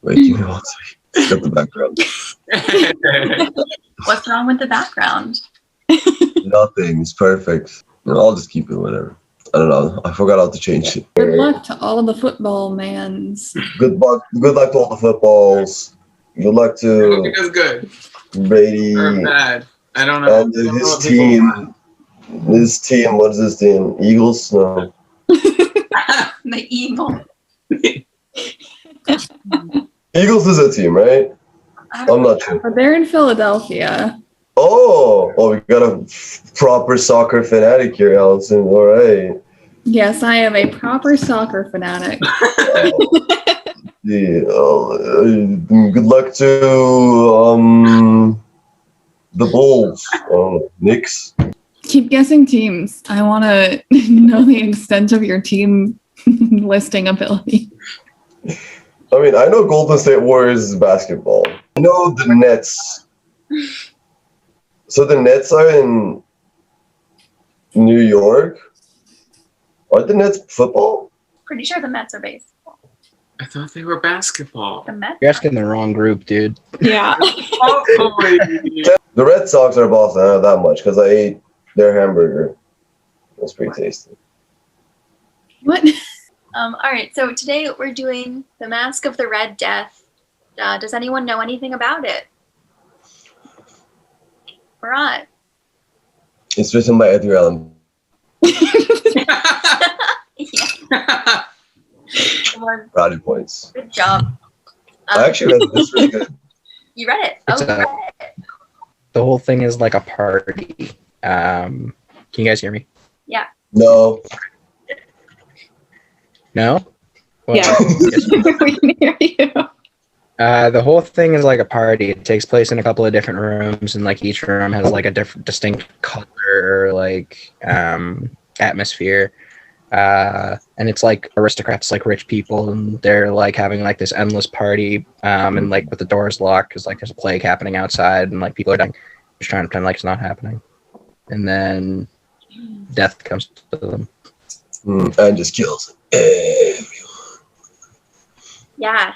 Wait, give me 1 second. Got the background. What's wrong with the background? Nothing. It's perfect. No, I'll just keep it, whatever. I don't know. I forgot how to change it. Good luck to all the football mans. Good luck to all the footballs. Good luck I hope he to does good Brady or bad. I don't know. and his team. His team. What is his team? Eagles? No. The evil. Eagles is a team, right? I'm not sure. But they're in Philadelphia. Oh, we got a proper soccer fanatic here, Allison. All right. Yes, I am a proper soccer fanatic. Yeah. Good luck to the Bulls. Knicks. Keep guessing teams. I want to know the extent of your team listing ability. I mean, I know Golden State Warriors is basketball. I know the Nets. So the Nets are in New York. Are the Nets football? Pretty sure the Mets are baseball. I thought they were basketball. The Mets. You're asking the wrong group, dude. Yeah. The Red Sox are Boston. I know that much because I ate their hamburger. It was pretty tasty. What? All right, so today we're doing the Masque of the Red Death. Does anyone know anything about it? We're on. It's written by Edgar Allan. Yeah. Well, Brownie points. good job. I actually read this really good. You read it. It's Oh, you a- read it. The whole thing is like a party. Can you guys hear me? Yeah. No. No? Well, Yeah. We can hear you. the whole thing is like a party. It takes place in a couple of different rooms, and like each room has like a different, distinct color or like atmosphere. And it's like aristocrats, like rich people, and they're like having like this endless party. And like with the doors locked, because like there's a plague happening outside, and like people are dying, just trying to pretend like it's not happening. And then death comes to them. And just kills everyone. Yeah.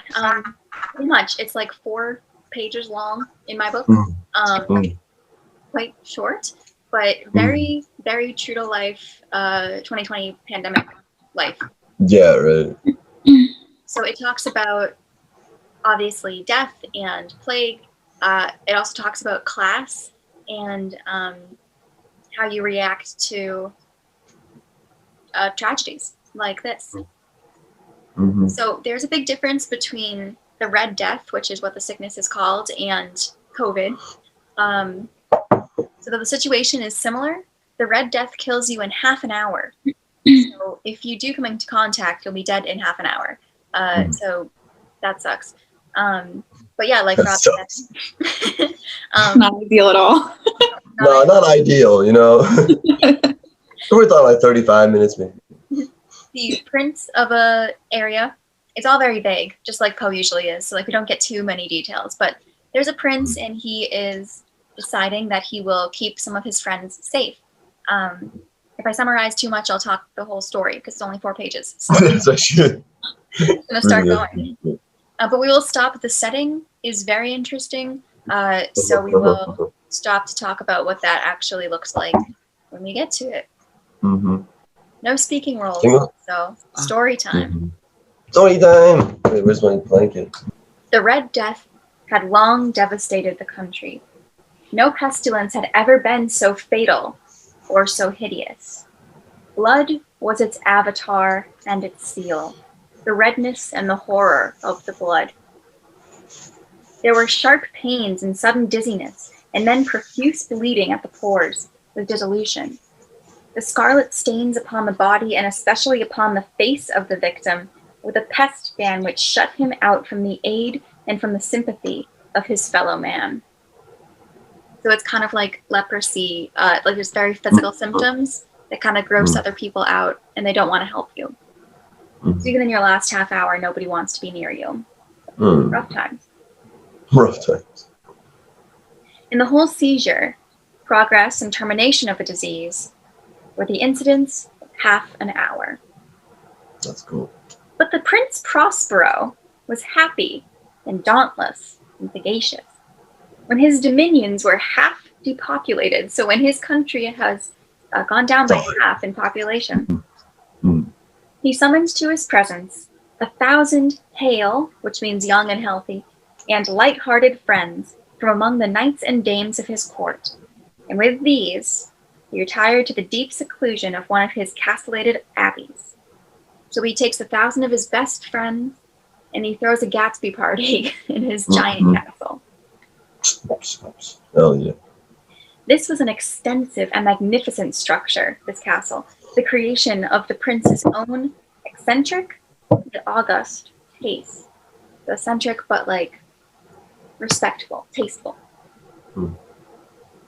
Pretty much. It's like 4 pages long in my book. Quite short, but very, very true to life. 2020 pandemic life. Yeah, right. So it talks about obviously death and plague. It also talks about class and how you react to tragedies like this. Mm-hmm. So there's a big difference between the Red Death, which is what the sickness is called, and COVID. So the situation is similar. The Red Death kills you in half an hour. So if you do come into contact, you'll be dead in half an hour. So that sucks. But yeah, like Rob said, Not ideal at all. No, not ideal, you know. We thought like 35 minutes, maybe. the prince of a area. It's all very vague, just like Poe usually is. So like we don't get too many details. But there's a prince, and he is deciding that he will keep some of his friends safe. If I summarize too much, I'll talk the whole story because it's only 4 pages. So So shit. I'm gonna start going. But we will stop. The setting is very interesting. So we will stop to talk about what that actually looks like when we get to it. Mm-hmm. No speaking roles, Single? so story time. Story time. Wait, where's my blanket? The Red Death had long devastated the country. No pestilence had ever been so fatal or so hideous. Blood was its avatar and its seal, the redness and the horror of the blood. There were sharp pains and sudden dizziness, and then profuse bleeding at the pores with dissolution. The scarlet stains upon the body and especially upon the face of the victim were the pest ban which shut him out from the aid and from the sympathy of his fellow man. So it's kind of like leprosy, like there's very physical symptoms that kind of gross other people out and they don't want to help you. So even in your last half hour, nobody wants to be near you. Rough times. Rough times. In the whole seizure, progress and termination of the disease were the incidents of half an hour. That's cool. But the Prince Prospero was happy and dauntless and sagacious. When his dominions were half depopulated, so when his country has gone down by half in population, he summons to his presence 1,000 hale, which means young and healthy, and light-hearted friends from among the knights and dames of his court. And with these, he retired to the deep seclusion of one of his castellated abbeys. So he takes 1,000 of his best friends, and he throws a Gatsby party in his giant castle. Oh, yeah. This was an extensive and magnificent structure, this castle, the creation of the prince's own eccentric and august taste. So eccentric, but like respectful, tasteful.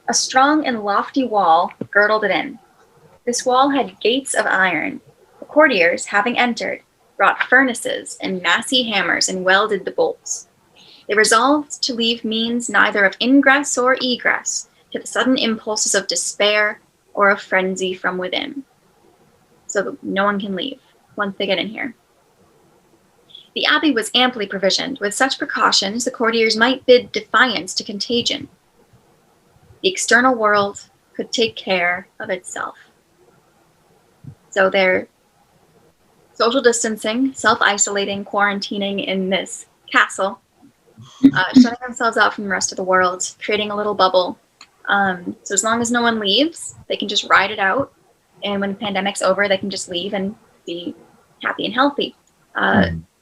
A strong and lofty wall girdled it in. This wall had gates of iron. The courtiers, having entered, brought furnaces and massy hammers and welded the bolts. They resolved to leave means neither of ingress or egress to the sudden impulses of despair or of frenzy from within. So no one can leave once they get in here. The abbey was amply provisioned. With such precautions, the courtiers might bid defiance to contagion. The external world could take care of itself. So they're social distancing, self-isolating, quarantining in this castle, shutting themselves out from the rest of the world, creating a little bubble. So as long as no one leaves, they can just ride it out. And when the pandemic's over, they can just leave and be happy and healthy.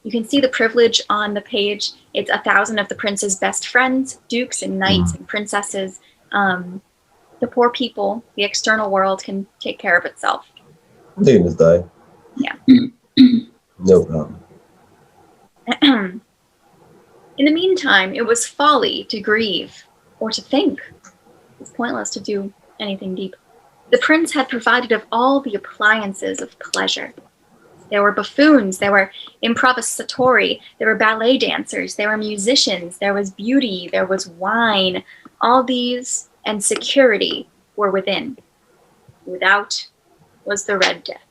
You can see the privilege on the page. It's 1,000 of the prince's best friends, dukes and knights and princesses. The poor people, the external world can take care of itself. They can just die. Yeah. No problem. In the meantime, it was folly to grieve or to think. It's pointless to do anything deep. The prince had provided of all the appliances of pleasure. There were buffoons, there were improvisatori, there were ballet dancers, there were musicians, there was beauty, there was wine. All these and security were within. Without was the Red Death.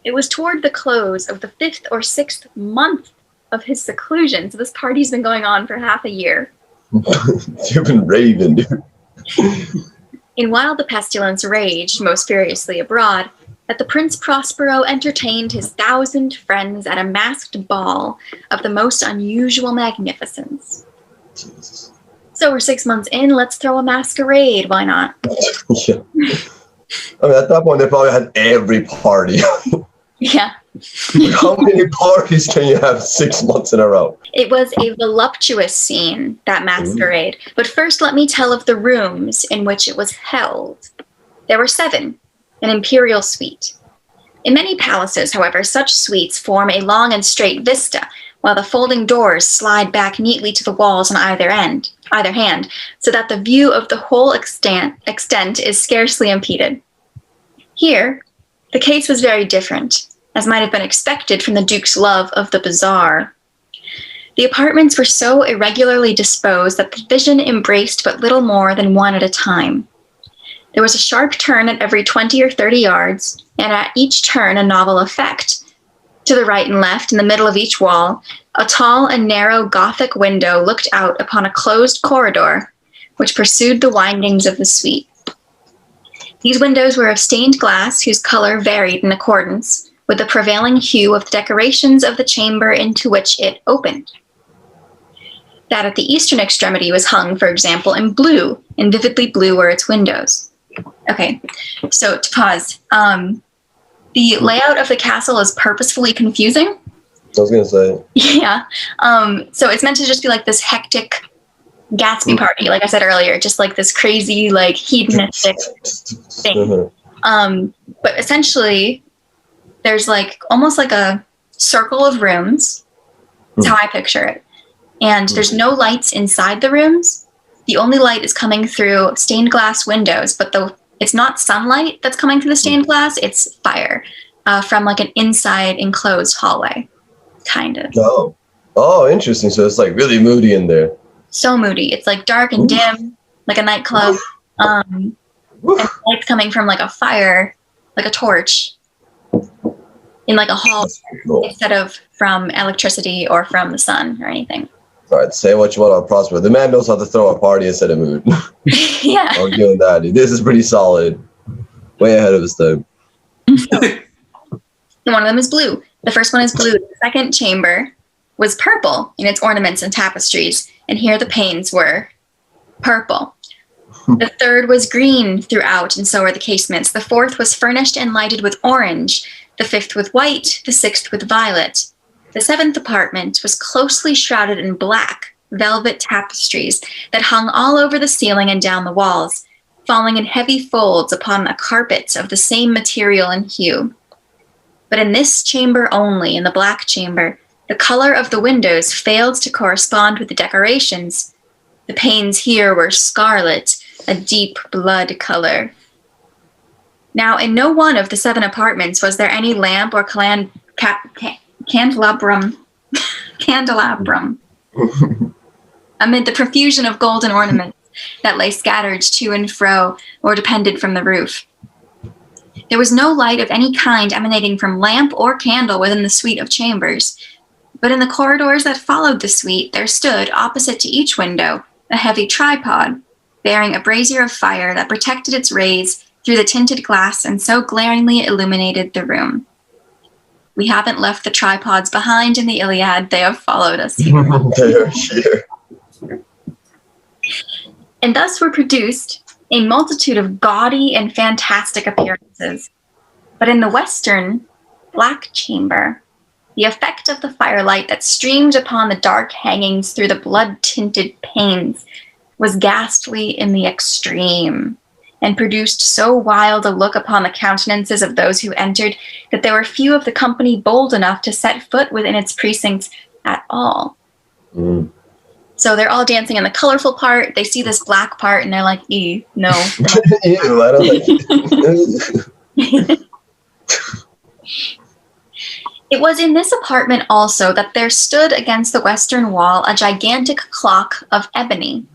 It was toward the close of the 5th or 6th month of his seclusion, so this party's been going on for half a year. You've been raving, dude. And while the pestilence raged most furiously abroad, that the Prince Prospero entertained his 1,000 friends at a masked ball of the most unusual magnificence. Jesus. So we're 6 months in, let's throw a masquerade, why not? Yeah. I mean, at that point, they probably had every party. Yeah. How many parties can you have 6 months in a row? It was a voluptuous scene, that masquerade. But first let me tell of the rooms in which it was held. There were 7, an imperial suite. In many palaces, however, such suites form a long and straight vista, while the folding doors slide back neatly to the walls on either hand, so that the view of the whole extent is scarcely impeded. Here, the case was very different, as might have been expected from the Duke's love of the bizarre. The apartments were so irregularly disposed that the vision embraced but little more than one at a time. There was a sharp turn at every 20 or 30 yards, and at each turn a novel effect. To the right and left, in the middle of each wall, a tall and narrow Gothic window looked out upon a closed corridor, which pursued the windings of the suite. These windows were of stained glass, whose color varied in accordance with the prevailing hue of the decorations of the chamber into which it opened. That at the eastern extremity was hung, for example, in blue, and vividly blue were its windows. Okay, so to pause. The layout of the castle is purposefully confusing. I was going to say. Yeah. So it's meant to just be like this hectic Gatsby party, like I said earlier, just like this crazy, like hedonistic thing. But essentially, there's like almost like a circle of rooms. That's how I picture it. And there's no lights inside the rooms. The only light is coming through stained glass windows, but it's not sunlight that's coming through the stained glass, it's fire from like an inside enclosed hallway, kind of. Oh, interesting. So it's like really moody in there. So moody. It's like dark and dim, like a nightclub. And lights coming from like a fire, like a torch. in like a hall That's pretty cool. instead of from electricity or from the sun or anything. All right, say what you want on Prosper. The man knows how to throw a party and set a mood. Yeah. I'm doing that. Dude. This is pretty solid. Way ahead of his time. And one of them is blue. The first one is blue. The second chamber was purple in its ornaments and tapestries, and here the panes were purple. The third was green throughout, and so were the casements. The fourth was furnished and lighted with orange, the fifth with white, the sixth with violet. The seventh apartment was closely shrouded in black velvet tapestries that hung all over the ceiling and down the walls, falling in heavy folds upon a carpet of the same material and hue. But in this chamber only, in the black chamber, the color of the windows failed to correspond with the decorations. The panes here were scarlet, a deep blood color. Now, in no one of the 7 apartments was there any lamp or candelabrum amid the profusion of golden ornaments that lay scattered to and fro or depended from the roof. There was no light of any kind emanating from lamp or candle within the suite of chambers, but in the corridors that followed the suite there stood, opposite to each window, a heavy tripod, bearing a brazier of fire that protected its rays through the tinted glass and so glaringly illuminated the room. We haven't left the tripods behind in the Iliad. They have followed us here. They are here. And thus were produced a multitude of gaudy and fantastic appearances. But in the western black chamber, the effect of the firelight that streamed upon the dark hangings through the blood-tinted panes was ghastly in the extreme, and produced so wild a look upon the countenances of those who entered that there were few of the company bold enough to set foot within its precincts at all. Mm. So they're all dancing in the colorful part. They see this black part and they're like, "Ew, no." Ew, I don't like it. It was in this apartment also that there stood against the western wall a gigantic clock of ebony.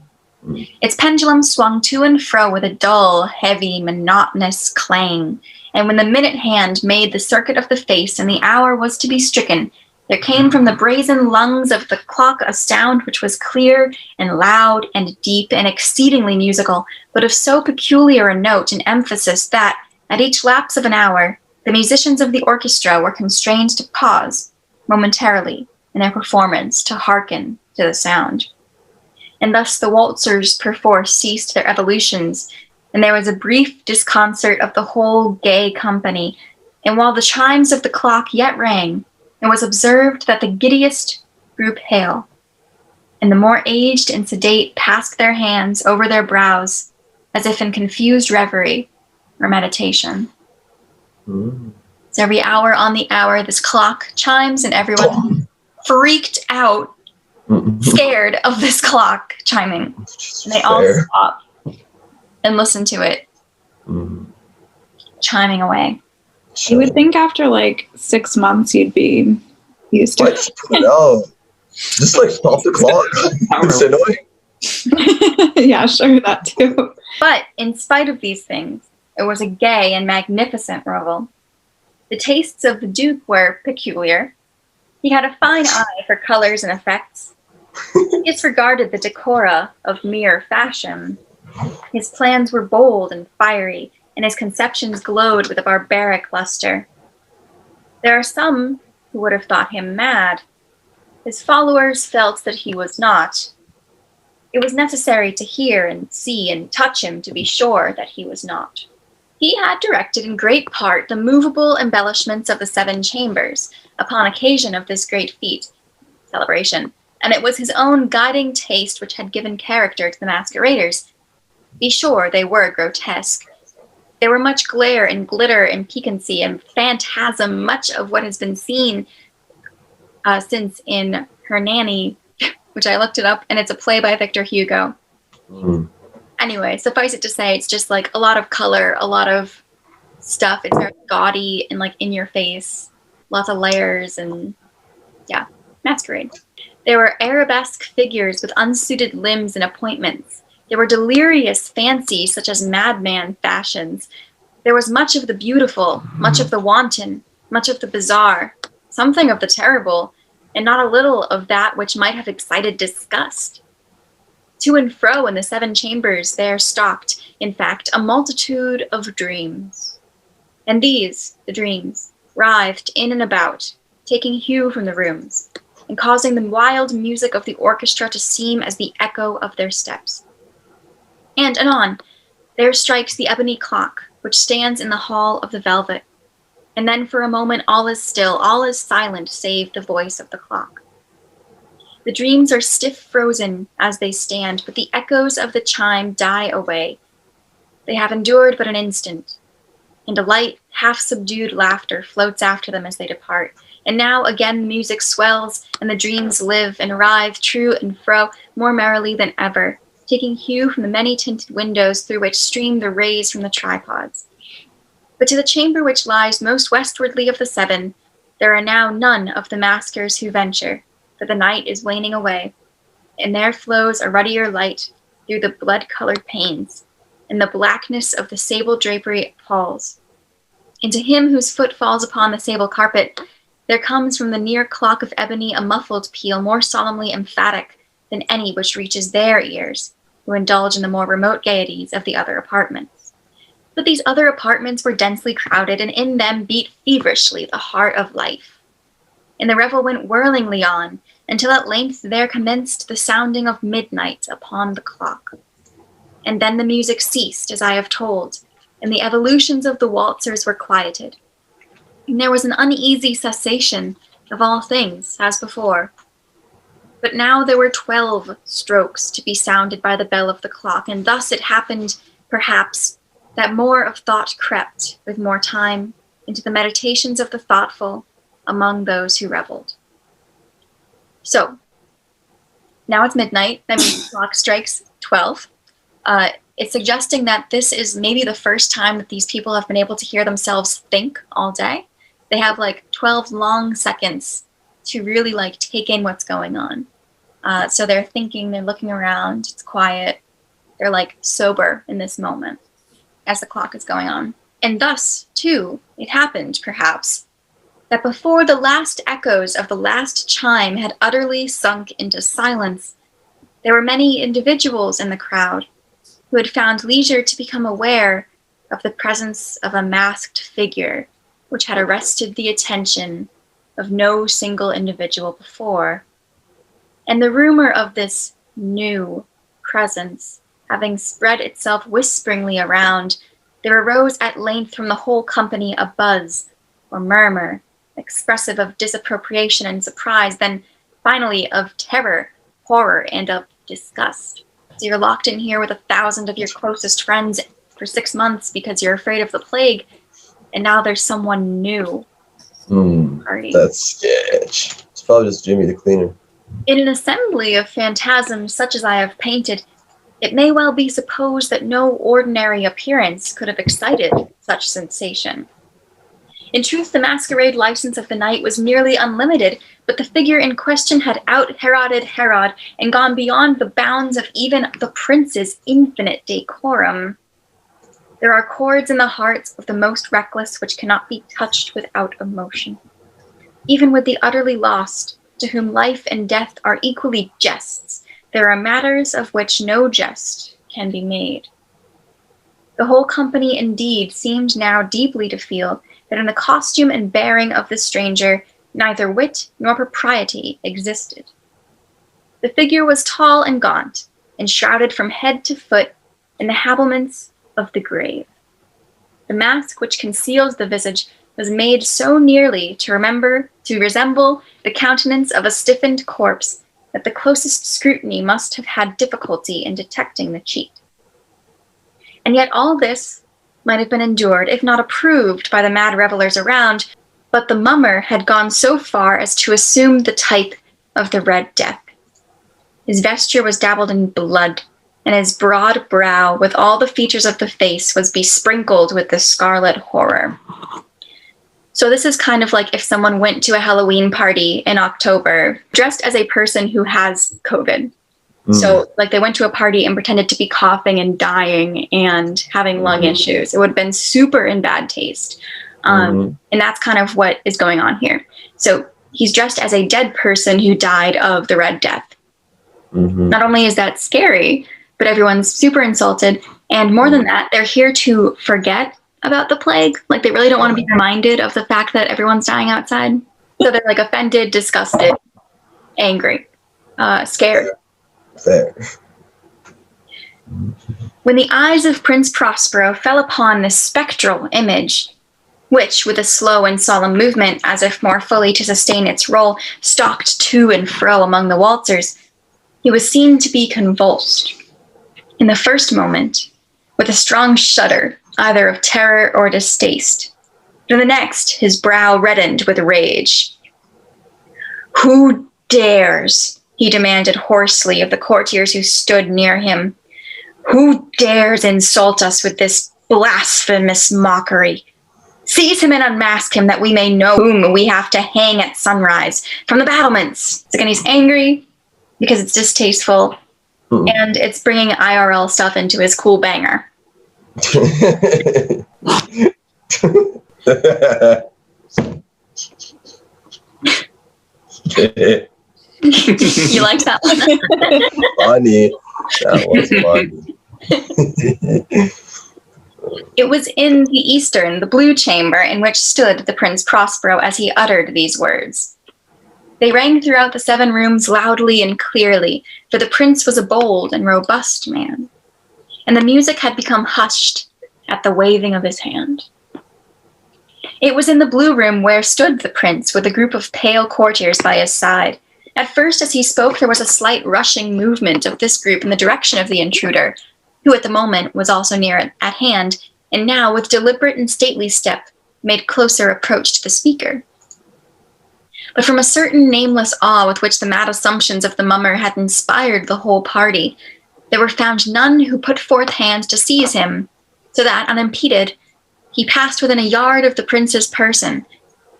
Its pendulum swung to and fro with a dull, heavy, monotonous clang, and when the minute hand made the circuit of the face and the hour was to be stricken, there came from the brazen lungs of the clock a sound which was clear and loud and deep and exceedingly musical, but of so peculiar a note and emphasis that, at each lapse of an hour, the musicians of the orchestra were constrained to pause momentarily in their performance to hearken to the sound. And thus the waltzers perforce ceased their evolutions, and there was a brief disconcert of the whole gay company, and while the chimes of the clock yet rang, it was observed that the giddiest grew pale, and the more aged and sedate passed their hands over their brows, as if in confused reverie or meditation. Mm. So every hour on the hour, this clock chimes, and everyone freaked out, scared of this clock chiming. And they all stop and listen to it chiming away. You would think after like 6 months you'd be used to Like, put it out. Just like stop the clock. It's annoying. it. Yeah, sure, that too. But in spite of these things, it was a gay and magnificent revel. The tastes of the Duke were peculiar. He had a fine eye for colors and effects. He disregarded the decora of mere fashion. His plans were bold and fiery, and his conceptions glowed with a barbaric luster. There are some who would have thought him mad. His followers felt that he was not. It was necessary to hear and see and touch him to be sure that he was not. He had directed in great part the movable embellishments of the 7 chambers upon occasion of this great celebration, and it was his own guiding taste which had given character to the masqueraders. Be sure they were grotesque. There were much glare and glitter and piquancy and phantasm, much of what has been seen since in Hernani, which I looked it up, and it's a play by Victor Hugo. Anyway, suffice it to say, it's just like a lot of color, a lot of stuff. It's very gaudy and like in your face, lots of layers, and yeah, masquerade. There were arabesque figures with unsuited limbs and appointments. There were delirious fancies such as madman fashions. There was much of the beautiful, much of the wanton, much of the bizarre, something of the terrible, and not a little of that which might have excited disgust. To and fro in the 7 chambers there stalked, in fact, a multitude of dreams. And these, the dreams, writhed in and about, taking hue from the rooms, and causing the wild music of the orchestra to seem as the echo of their steps. And anon, there strikes the ebony clock, which stands in the hall of the velvet, and then for a moment all is still, all is silent, save the voice of the clock. The dreams are stiff frozen as they stand, but the echoes of the chime die away. They have endured but an instant, and a light, half-subdued laughter floats after them as they depart. And now again the music swells, and the dreams live and writhe to and fro more merrily than ever, taking hue from the many-tinted windows through which stream the rays from the tripods. But to the chamber which lies most westwardly of the 7, there are now none of the maskers who venture, for the night is waning away, and there flows a ruddier light through the blood-colored panes, and the blackness of the sable drapery appalls. And to him whose foot falls upon the sable carpet, there comes from the near clock of ebony a muffled peal more solemnly emphatic than any which reaches their ears, who indulge in the more remote gaieties of the other apartments. But these other apartments were densely crowded, and in them beat feverishly the heart of life. And the revel went whirlingly on, until at length there commenced the sounding of midnight upon the clock. And then the music ceased, as I have told, and the evolutions of the waltzers were quieted. And there was an uneasy cessation of all things, as before. But now there were 12 strokes to be sounded by the bell of the clock, and thus it happened, perhaps, that more of thought crept, with more time, into the meditations of the thoughtful among those who reveled. So, now it's midnight, that means the clock strikes 12. It's suggesting that this is maybe the first time that these people have been able to hear themselves think all day. They have like 12 long seconds to really like take in what's going on. So they're thinking, they're looking around, it's quiet. They're like sober in this moment as the clock is going on. And thus, too, it happened, perhaps, that before the last echoes of the last chime had utterly sunk into silence, there were many individuals in the crowd who had found leisure to become aware of the presence of a masked figure which had arrested the attention of no single individual before. And the rumor of this new presence having spread itself whisperingly around, there arose at length from the whole company a buzz or murmur, expressive of disapprobation and surprise, then finally of terror, horror, and of disgust. So you're locked in here with 1,000 of your closest friends for 6 months because you're afraid of the plague, and now there's someone new. Party. That's sketch. It's probably just Jimmy the cleaner. In an assembly of phantasms such as I have painted, it may well be supposed that no ordinary appearance could have excited such sensation. In truth, the masquerade license of the night was nearly unlimited, but the figure in question had out-Heroded Herod and gone beyond the bounds of even the prince's infinite decorum. There are chords in the hearts of the most reckless which cannot be touched without emotion. Even with the utterly lost, to whom life and death are equally jests, there are matters of which no jest can be made. The whole company indeed seemed now deeply to feel that in the costume and bearing of the stranger neither wit nor propriety existed. The figure was tall and gaunt, and shrouded from head to foot in the habiliments of the grave. The mask which conceals the visage was made so nearly to resemble the countenance of a stiffened corpse that the closest scrutiny must have had difficulty in detecting the cheat. And yet all this might have been endured, if not approved, by the mad revelers around, but the mummer had gone so far as to assume the type of the Red Death. His vesture was dabbled in blood, and his broad brow, with all the features of the face, was besprinkled with the scarlet horror. So this is kind of like if someone went to a Halloween party in October, dressed as a person who has COVID. So, like, they went to a party and pretended to be coughing and dying and having lung issues. It would have been super in bad taste. And that's kind of what is going on here. So he's dressed as a dead person who died of the Red Death. Not only is that scary, but everyone's super insulted. And more than that, they're here to forget about the plague. Like, they really don't want to be reminded of the fact that everyone's dying outside. So they're like offended, disgusted, angry, scared. Fair. When the eyes of Prince Prospero fell upon this spectral image, which, with a slow and solemn movement, as if more fully to sustain its role, stalked to and fro among the waltzers, he was seen to be convulsed. In the first moment, with a strong shudder, either of terror or distaste. In the next, his brow reddened with rage. "Who dares," he demanded hoarsely of the courtiers who stood near him, "who dares insult us with this blasphemous mockery? Seize him and unmask him that we may know whom we have to hang at sunrise from the battlements." So again, he's angry because it's distasteful, and it's bringing IRL stuff into his cool banger. You like that one? Funny. That was funny. It was in the blue chamber, in which stood the Prince Prospero as he uttered these words. They rang throughout the 7 rooms loudly and clearly, for the prince was a bold and robust man, and the music had become hushed at the waving of his hand. It was in the blue room where stood the prince, with a group of pale courtiers by his side. At first, as he spoke, there was a slight rushing movement of this group in the direction of the intruder, who at the moment was also near at hand, and now, with deliberate and stately step, made closer approach to the speaker. But from a certain nameless awe with which the mad assumptions of the mummer had inspired the whole party, there were found none who put forth hands to seize him, so that, unimpeded, he passed within a yard of the prince's person,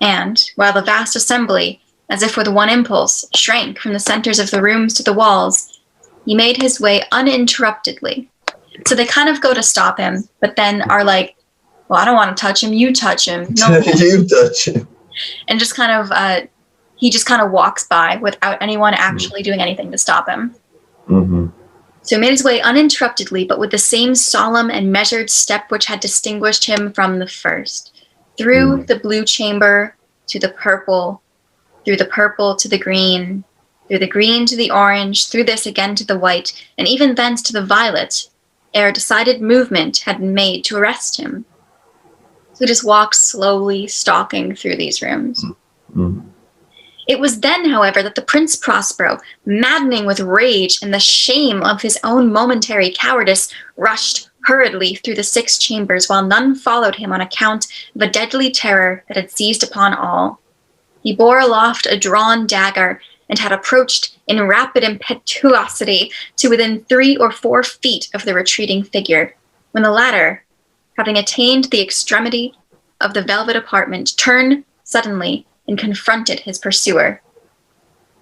and, while the vast assembly, as if with one impulse, shrank from the centers of the rooms to the walls, he made his way uninterruptedly. So they kind of go to stop him, but then are like, "Well, I don't want to touch him, you touch him." No. You touch him. And just kind of, he just kind of walks by without anyone actually doing anything to stop him. So he made his way uninterruptedly, but with the same solemn and measured step which had distinguished him from the first, through the blue chamber to the purple, through the purple to the green to the orange, through this again to the white, and even thence to the violet, ere a decided movement had been made to arrest him. So he just walks slowly, stalking through these rooms. It was then, however, that the Prince Prospero, maddening with rage and the shame of his own momentary cowardice, rushed hurriedly through the 6 chambers, while none followed him on account of a deadly terror that had seized upon all. He bore aloft a drawn dagger, and had approached in rapid impetuosity to within 3 or 4 feet of the retreating figure, when the latter, having attained the extremity of the velvet apartment, turned suddenly and confronted his pursuer.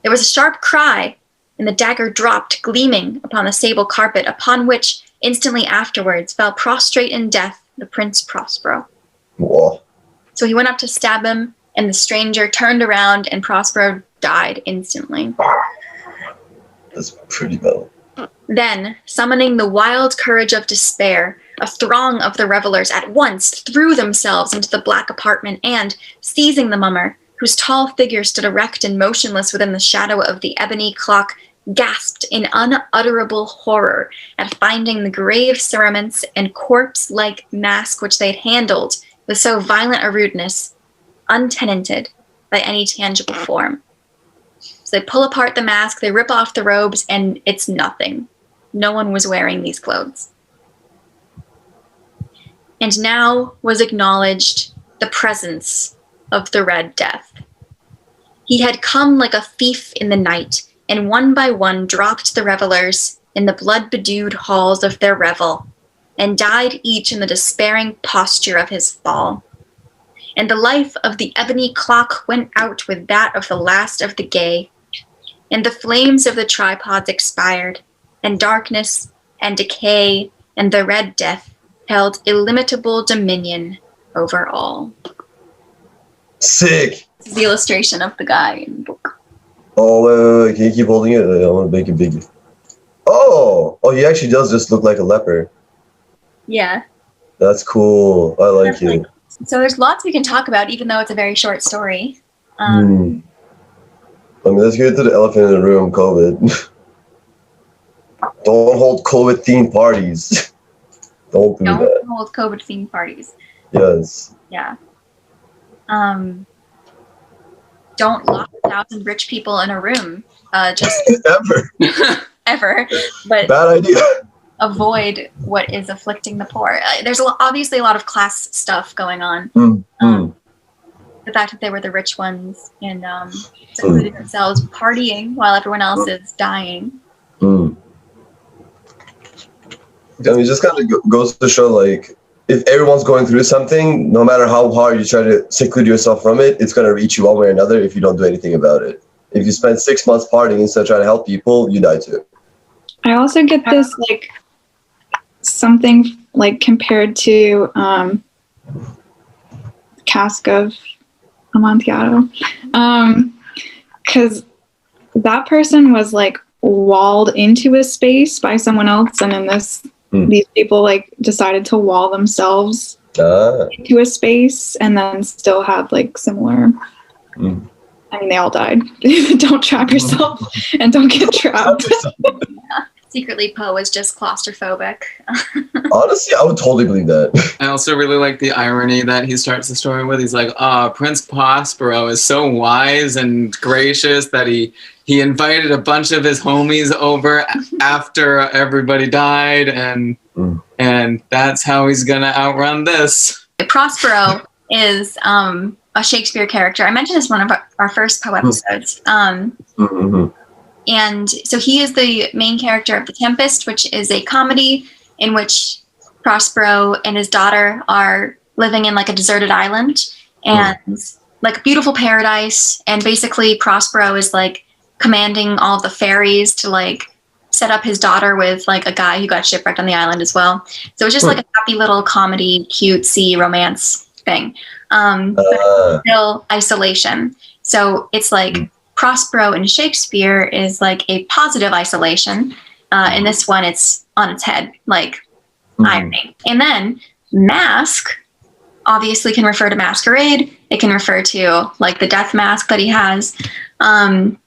There was a sharp cry, and the dagger dropped gleaming upon the sable carpet, upon which, instantly afterwards, fell prostrate in death the Prince Prospero. Whoa. So he went up to stab him, and the stranger turned around, and Prospero died instantly. That's pretty metal. Then, summoning the wild courage of despair, a throng of the revelers at once threw themselves into the black apartment and, seizing the mummer, whose tall figure stood erect and motionless within the shadow of the ebony clock, gasped in unutterable horror at finding the grave cerements and corpse-like mask which they had handled with so violent a rudeness, untenanted by any tangible form. So they pull apart the mask, they rip off the robes, and it's nothing. No one was wearing these clothes. And now was acknowledged the presence of the Red Death. He had come like a thief in the night, and one by one dropped the revelers in the blood-bedewed halls of their revel, and died each in the despairing posture of his fall. And the life of the ebony clock went out with that of the last of the gay, and the flames of the tripods expired, and darkness and decay and the Red Death held illimitable dominion over all. Sick. This is the illustration of the guy in the book. Oh, wait. Can you keep holding it? I want to make it bigger. Oh, he actually does just look like a leopard. Yeah. That's cool. I like it. So there's lots we can talk about, even though it's a very short story. I mean, let's get to the elephant in the room, COVID. Don't hold COVID-themed parties. Don't do that. Don't hold COVID-themed parties. Yes. Yeah. Don't lock 1,000 rich people in a room. Just Ever. But Bad idea. avoid what is afflicting the poor. There's obviously a lot of class stuff going on. The fact that they were the rich ones and secluded themselves, partying while everyone else is dying. I mean, it just kind of goes to show, like, if everyone's going through something, no matter how hard you try to seclude yourself from it, it's going to reach you one way or another if you don't do anything about it. If you spend 6 months partying instead of trying to help people, you die too. I also get this, like, something, like, compared to Cask of Amontillado. Because that person was, like, walled into a space by someone else, and in this, these people, like, decided to wall themselves into a space and then still had, like, similar... I mean, they all died. Don't trap yourself and don't get trapped. Secretly, Poe is just claustrophobic. Honestly, I would totally believe that. I also really like the irony that he starts the story with. He's like, Prince Prospero is so wise and gracious that he invited a bunch of his homies over after everybody died, and that's how he's gonna outrun this. Prospero is a Shakespeare character. I mentioned this in one of our first Poe episodes. And so he is the main character of The Tempest, which is a comedy in which Prospero and his daughter are living in, like, a deserted island and like a beautiful paradise. And basically Prospero is, like, commanding all of the fairies to, like, set up his daughter with, like, a guy who got shipwrecked on the island as well. So it's just like a happy little comedy, cutesy romance thing. But it's still isolation. So it's like Prospero in Shakespeare is like a positive isolation. In this one, it's on its head, like irony. And then Masque obviously can refer to masquerade. It can refer to, like, the death mask that he has. Can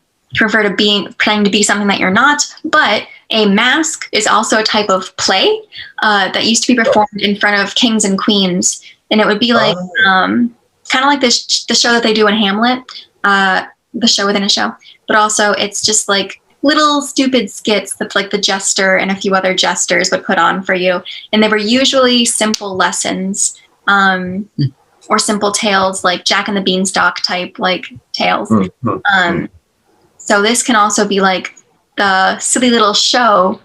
refer to pretending to be something that you're not. But a masque is also a type of play that used to be performed in front of kings and queens. And it would be like kind of like the show that they do in Hamlet, the show within a show. But also it's just like little stupid skits that, like, the jester and a few other jesters would put on for you. And they were usually simple lessons or simple tales, like Jack and the Beanstalk type, like, tales. So this can also be like the silly little show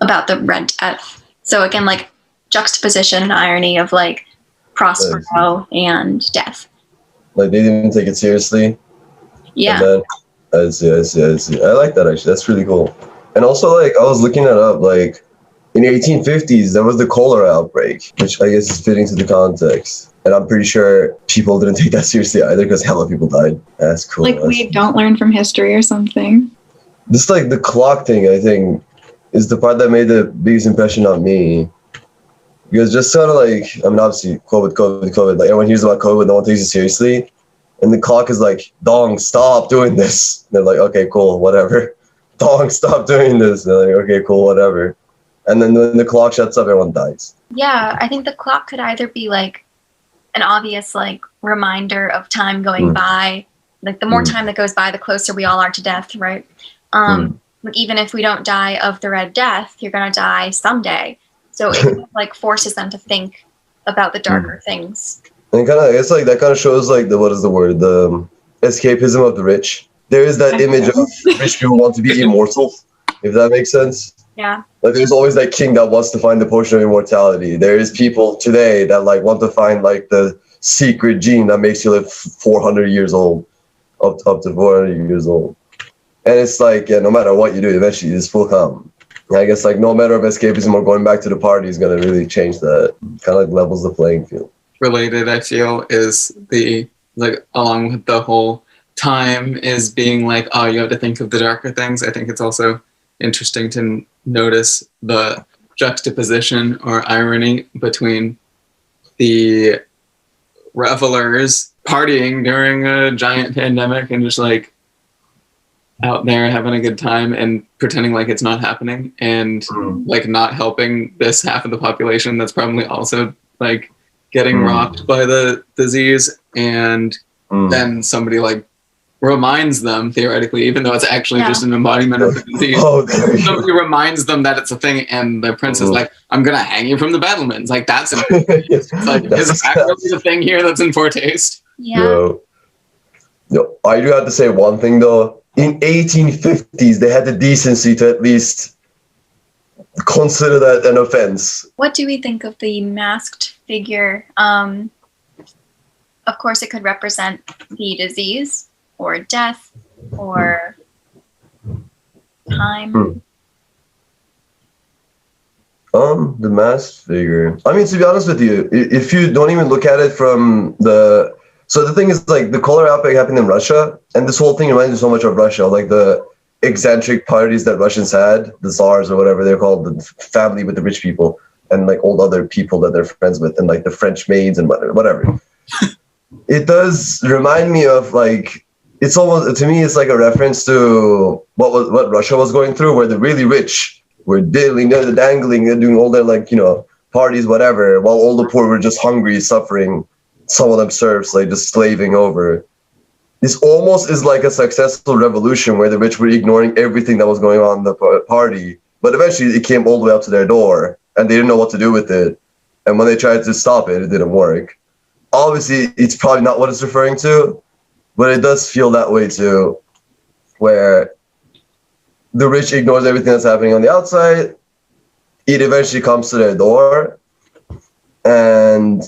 about the Red Death. So again, like, juxtaposition and irony of, like, Prospero and death. Like, they didn't take it seriously. Yeah. And then, I see. I like that, actually. That's really cool. And also, like, I was looking it up, like, in the 1850s, there was the cholera outbreak, which I guess is fitting to the context. And I'm pretty sure people didn't take that seriously either because hella people died. That's cool. Like, we don't learn from history or something. This, like, the clock thing, I think, is the part that made the biggest impression on me. Because just sort of like, I mean, obviously, COVID. Like, everyone hears about COVID, no one takes it seriously. And the clock is like, Dong, stop doing this. And they're like, okay, cool, whatever. Dong, stop doing this. And they're like, okay, cool, whatever. And then when the clock shuts up, everyone dies. Yeah, I think the clock could either be, like, an obvious, like, reminder of time going by. Like, the more time that goes by, the closer we all are to death, right? Like, even if we don't die of the Red Death, you're going to die someday. So it, like, forces them to think about the darker things. And it's like, that kind of shows, like, the escapism of the rich. There is that image of rich people want to be immortal, if that makes sense. Yeah. Like, there's always that king that wants to find the potion of immortality. There is people today that, like, want to find, like, the secret gene that makes you live 400 years old, up to 400 years old. And it's like, yeah, no matter what you do, eventually this will come. And I guess, like, no matter of escapism or going back to the party is going to really change that. Kind of, like, levels the playing field. Related, I feel, is the like along with the whole time is being like, oh, you have to think of the darker things. I think it's also interesting to notice the juxtaposition or irony between the revelers partying during a giant pandemic and just like out there having a good time and pretending like it's not happening, and like not helping this half of the population that's probably also like getting rocked by the disease, and then somebody like reminds them, theoretically, even though it's actually just an embodiment of the disease, somebody reminds them that it's a thing, and the prince is like, I'm gonna hang you from the battlements. Like, that's it's like, is that really the thing here that's in foretaste? Yeah. Yo, I do have to say one thing though. In 1850s, they had the decency to at least consider that an offense. What do we think of the masked figure? Of course, it could represent the disease or death or time. The masked figure. I mean, to be honest with you, if you don't even look at it from the... So the thing is, like, the cholera outbreak happened in Russia, and this whole thing reminds me so much of Russia, like the eccentric parties that Russians had, the Tsars or whatever they're called, the family with the rich people, and like old other people that they're friends with, and like the French maids and whatever. It does remind me of, like, it's almost, to me, it's like a reference to what Russia was going through, where the really rich were diddling, dangling, they're doing all their, like, you know, parties, whatever, while all the poor were just hungry, suffering. Some of them serfs, like, just slaving over. This almost is like a successful revolution where the rich were ignoring everything that was going on in the party, but eventually it came all the way up to their door, and they didn't know what to do with it. And when they tried to stop it, it didn't work. Obviously, it's probably not what it's referring to, but it does feel that way too, where the rich ignores everything that's happening on the outside. It eventually comes to their door, and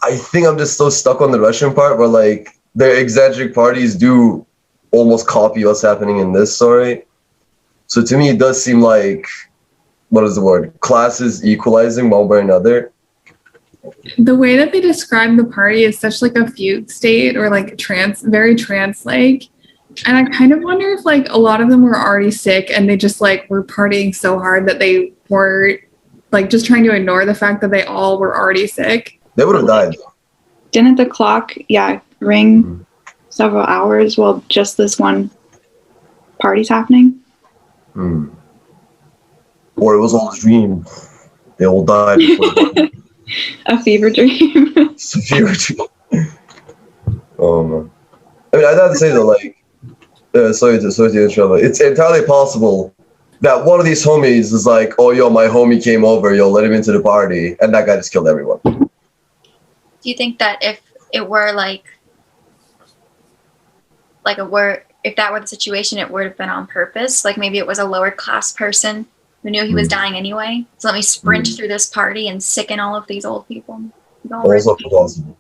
I think I'm just so stuck on the Russian part where, like, their eccentric parties do almost copy what's happening in this story. So to me, it does seem like, what is the word? Classes equalizing one way or another. The way that they describe the party is such like a fugue state, or like very trance-like. And I kind of wonder if like a lot of them were already sick and they just like were partying so hard that they were like just trying to ignore the fact that they all were already sick. They would have died. Didn't the clock, ring several hours while just this one party's happening? Or it was all a dream. They all died before. A fever dream. It's a fever dream. Oh man. I mean, I'd have to say though, like, sorry to interrupt. It's entirely possible that one of these homies is like, oh yo, my homie came over, yo, let him into the party, and that guy just killed everyone. Do you think that if it were if that were the situation, it would have been on purpose? Like maybe it was a lower class person who knew he was dying anyway. So let me sprint through this party and sicken all of these old people. Also possible.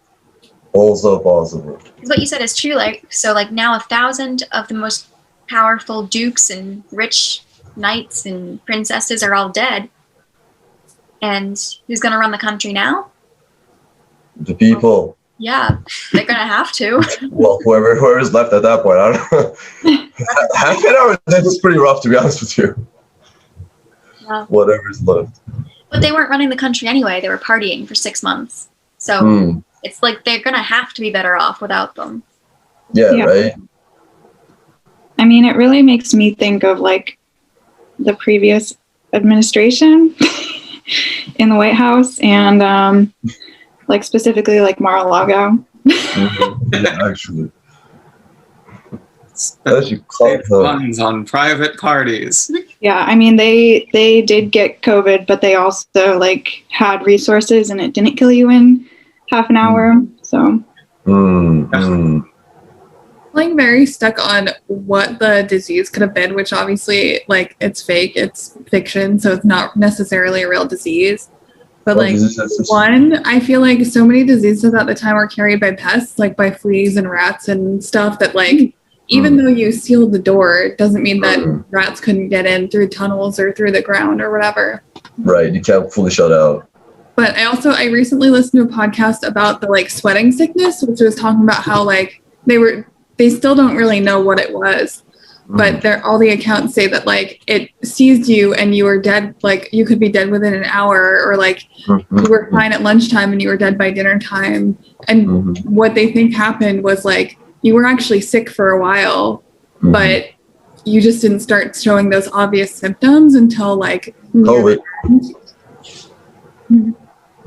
Also possible. Because what you said is true. Like, so like now 1,000 of the most powerful dukes and rich knights and princesses are all dead. And who's going to run the country now? The people. Yeah, they're going to have to. Well, whoever's left at that point, I don't know. Half an hour, that's pretty rough, to be honest with you. Yeah. Whatever's left. But they weren't running the country anyway. They were partying for 6 months. So it's like they're going to have to be better off without them. Yeah, right? I mean, it really makes me think of, like, the previous administration in the White House and, like, specifically, like, Mar-a-Lago. Yeah, actually. Funds on private parties. Yeah, I mean, they did get COVID, but they also, like, had resources, and it didn't kill you in half an hour, so. Like very stuck on what the disease could have been, which obviously, like, it's fake, it's fiction, so it's not necessarily a real disease. But like I feel like so many diseases at the time were carried by pests, like by fleas and rats and stuff that like, even though you sealed the door, it doesn't mean that rats couldn't get in through tunnels or through the ground or whatever. Right, you can't fully shut out. But I recently listened to a podcast about the like sweating sickness, which was talking about how like they still don't really know what it was, but all the accounts say that like it seized you and you were dead, like you could be dead within an hour, or like you were fine at lunchtime and you were dead by dinner time. And what they think happened was like you were actually sick for a while, but you just didn't start showing those obvious symptoms until like COVID.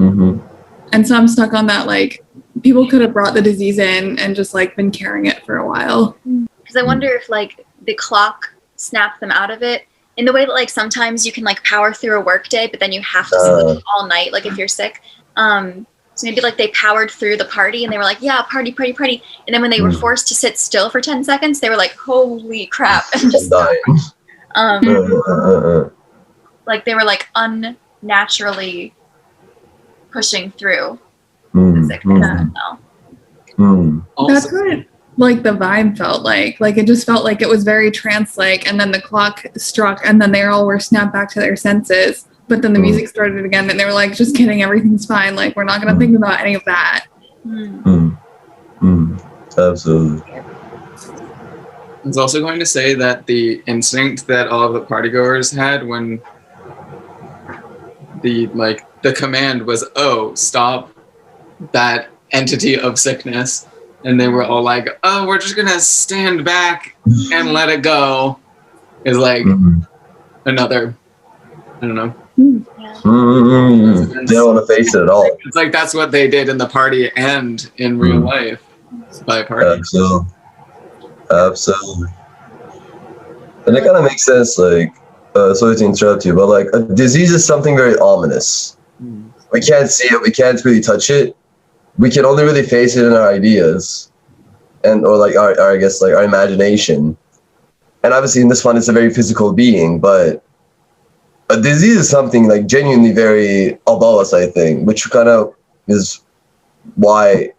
And so I'm stuck on that, like people could have brought the disease in and just like been carrying it for a while. Because I wonder if like the clock snapped them out of it in the way that like sometimes you can like power through a work day, but then you have to sleep all night, like if you're sick. So maybe like they powered through the party and they were like, yeah, party. And then when they were forced to sit still for 10 seconds, they were like, holy crap. And just like they were like unnaturally pushing through the sickness. That's what like the vibe felt like it just felt like it was very trance-like, and then the clock struck and then they all were snapped back to their senses, but then the music started again and they were like, just kidding, everything's fine, like we're not going to think about any of that. Absolutely. I was also going to say that the instinct that all of the partygoers had when the command was, oh, stop that entity of sickness, and they were all like, oh, we're just gonna stand back and let it go, is like another, I don't know. They don't want to face it at all. It's like that's what they did in the party and in real life by party. Absolutely. And it kind of makes sense, like, sorry to interrupt you, but like a disease is something very ominous. We can't see it, we can't really touch it. We can only really face it in our ideas and or like our I guess like our imagination. And obviously in this one it's a very physical being, but a disease is something like genuinely very above us, I think, which kind of is why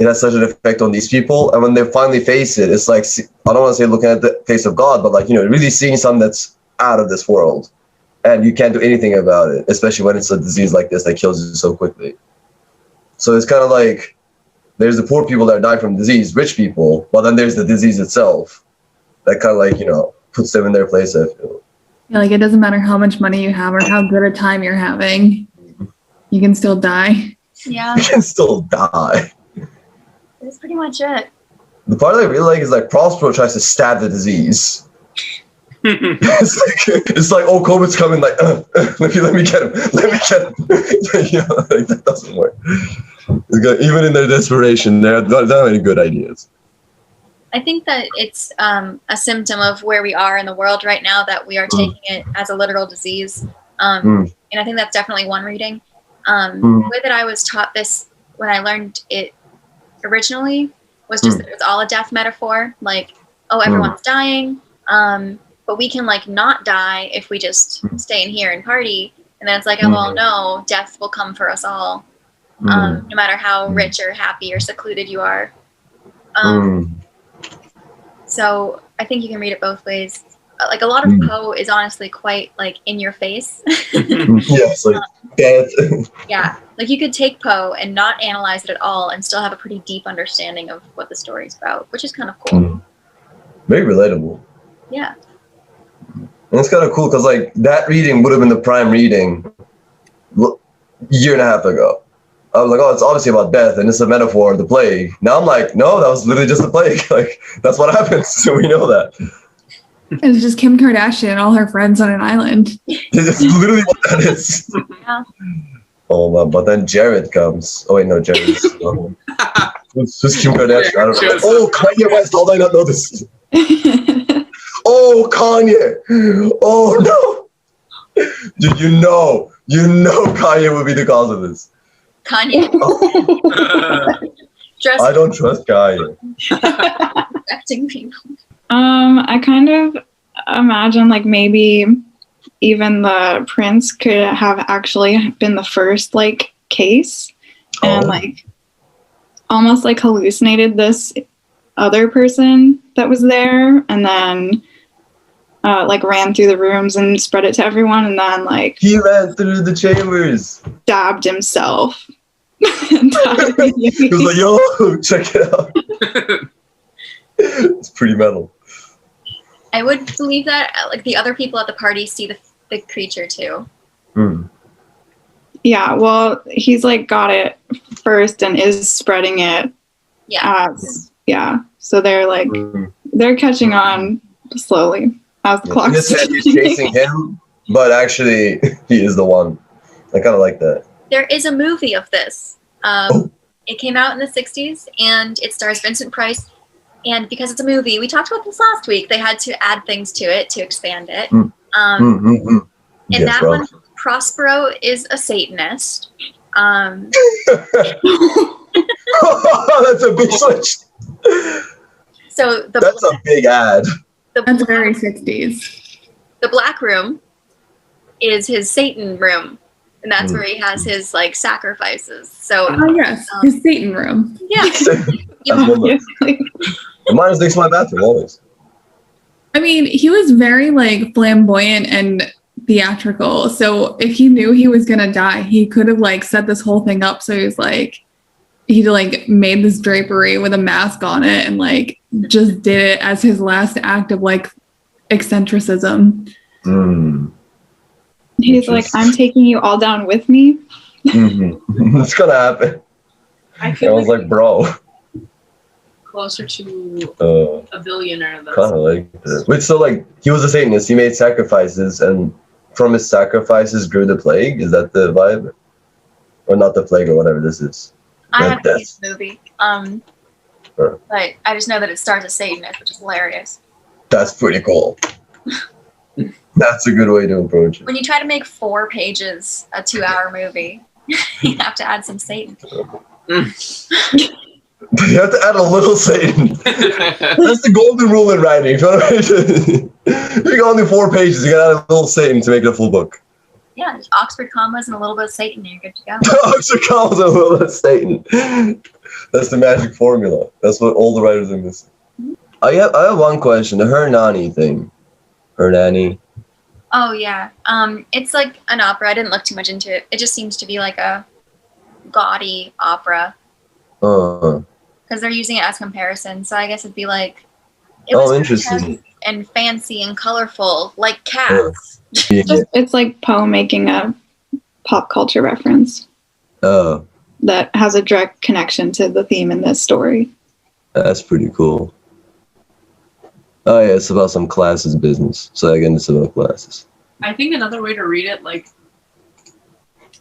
it has such an effect on these people. And when they finally face it, it's like, I don't want to say looking at the face of God, but like, you know, really seeing something that's out of this world. And you can't do anything about it, especially when it's a disease like this that kills you so quickly. So it's kind of like, there's the poor people that die from disease, rich people, but then there's the disease itself that kind of like, you know, puts them in their place, I feel. Yeah, like it doesn't matter how much money you have or how good a time you're having, you can still die. Yeah. You can still die. That's pretty much it. The part that I really like is like Prospero tries to stab the disease. it's like, oh, COVID's coming, like, let me get him. You know, like, that doesn't work. Even in their desperation, they don't have any good ideas. I think that it's a symptom of where we are in the world right now, that we are taking it as a literal disease. And I think that's definitely one reading. The way that I was taught this when I learned it originally was just that it was all a death metaphor. Like, oh, everyone's dying. But we can like not die if we just stay in here and party. And then it's like, oh, well, no, death will come for us all. No matter how rich or happy or secluded you are. So I think you can read it both ways. Like a lot of Poe is honestly quite like in your face. Yes, like death. Yeah, like you could take Poe and not analyze it at all and still have a pretty deep understanding of what the story's about, which is kind of cool. Very relatable. Yeah. And it's kind of cool because like that reading would have been the prime reading a year and a half ago. I was like, oh, it's obviously about death and it's a metaphor of the plague. Now I'm like, no, that was literally just the plague. Like, that's what happens. So we know that. It's just Kim Kardashian and all her friends on an island. It's literally what that is. Yeah. Oh, man, but then Jared comes. Oh, wait, no, Jared's. It's just Kim Kardashian. I don't know. Oh, Kanye West. How did I not know this? Oh, Kanye. Oh, no. Dude, you know Kanye would be the cause of this. Kanye. I don't trust Kanye. Affecting people. I kind of imagine like maybe even the prince could have actually been the first like case and like almost like hallucinated this other person that was there, and then like ran through the rooms and spread it to everyone, and then like he ran through the chambers. Stabbed himself. He was like, "Yo, check it out." It's pretty metal. I would believe that like the other people at the party see the creature too. Yeah, well, he's like got it first and is spreading it. Yeah. So they're like they're catching on slowly as the clock. He's chasing him, but actually he is the one. I kind of like that. There is a movie of this. It came out in the 60s, and it stars Vincent Price. And because it's a movie, we talked about this last week, they had to add things to it to expand it. In that one, Prospero is a Satanist. That's a big switch. So that's a big ad. That's very 60s. The black room is his Satan room. And that's where he has his like sacrifices. So yes, his Satan room. Yeah. Mine is next to my bathroom always. I mean, he was very like flamboyant and theatrical. So if he knew he was gonna die, he could have like set this whole thing up. So he was like, he like made this drapery with a mask on it and like just did it as his last act of like eccentricism. He's like, I'm taking you all down with me. It's gonna happen. I was like, bro. Closer to a billionaire. Kind of like that. Wait, so like he was a Satanist. He made sacrifices, and from his sacrifices grew the plague. Is that the vibe, or not the plague, or whatever this is? I haven't seen the movie. But I just know that it stars a Satanist, which is hilarious. That's pretty cool. That's a good way to approach it. When you try to make 4 pages a 2-hour movie, you have to add some Satan. You have to add a little Satan. That's the golden rule in writing. If you got only 4 pages, you gotta add a little Satan to make it a full book. Yeah, just Oxford commas and a little bit of Satan, and you're good to go. Oxford commas and a little bit of Satan. That's the magic formula. That's what all the writers are missing. I have one question. The Hernani thing. Hernani. Oh yeah. It's like an opera. I didn't look too much into it. It just seems to be like a gaudy opera. Because they're using it as comparison. So I guess it'd be like it was interesting. And fancy and colorful, like Cats. It's like Poe making a pop culture reference. That has a direct connection to the theme in this story. That's pretty cool. Oh yeah, it's about some classes business. So again, it's about classes. I think another way to read it, like,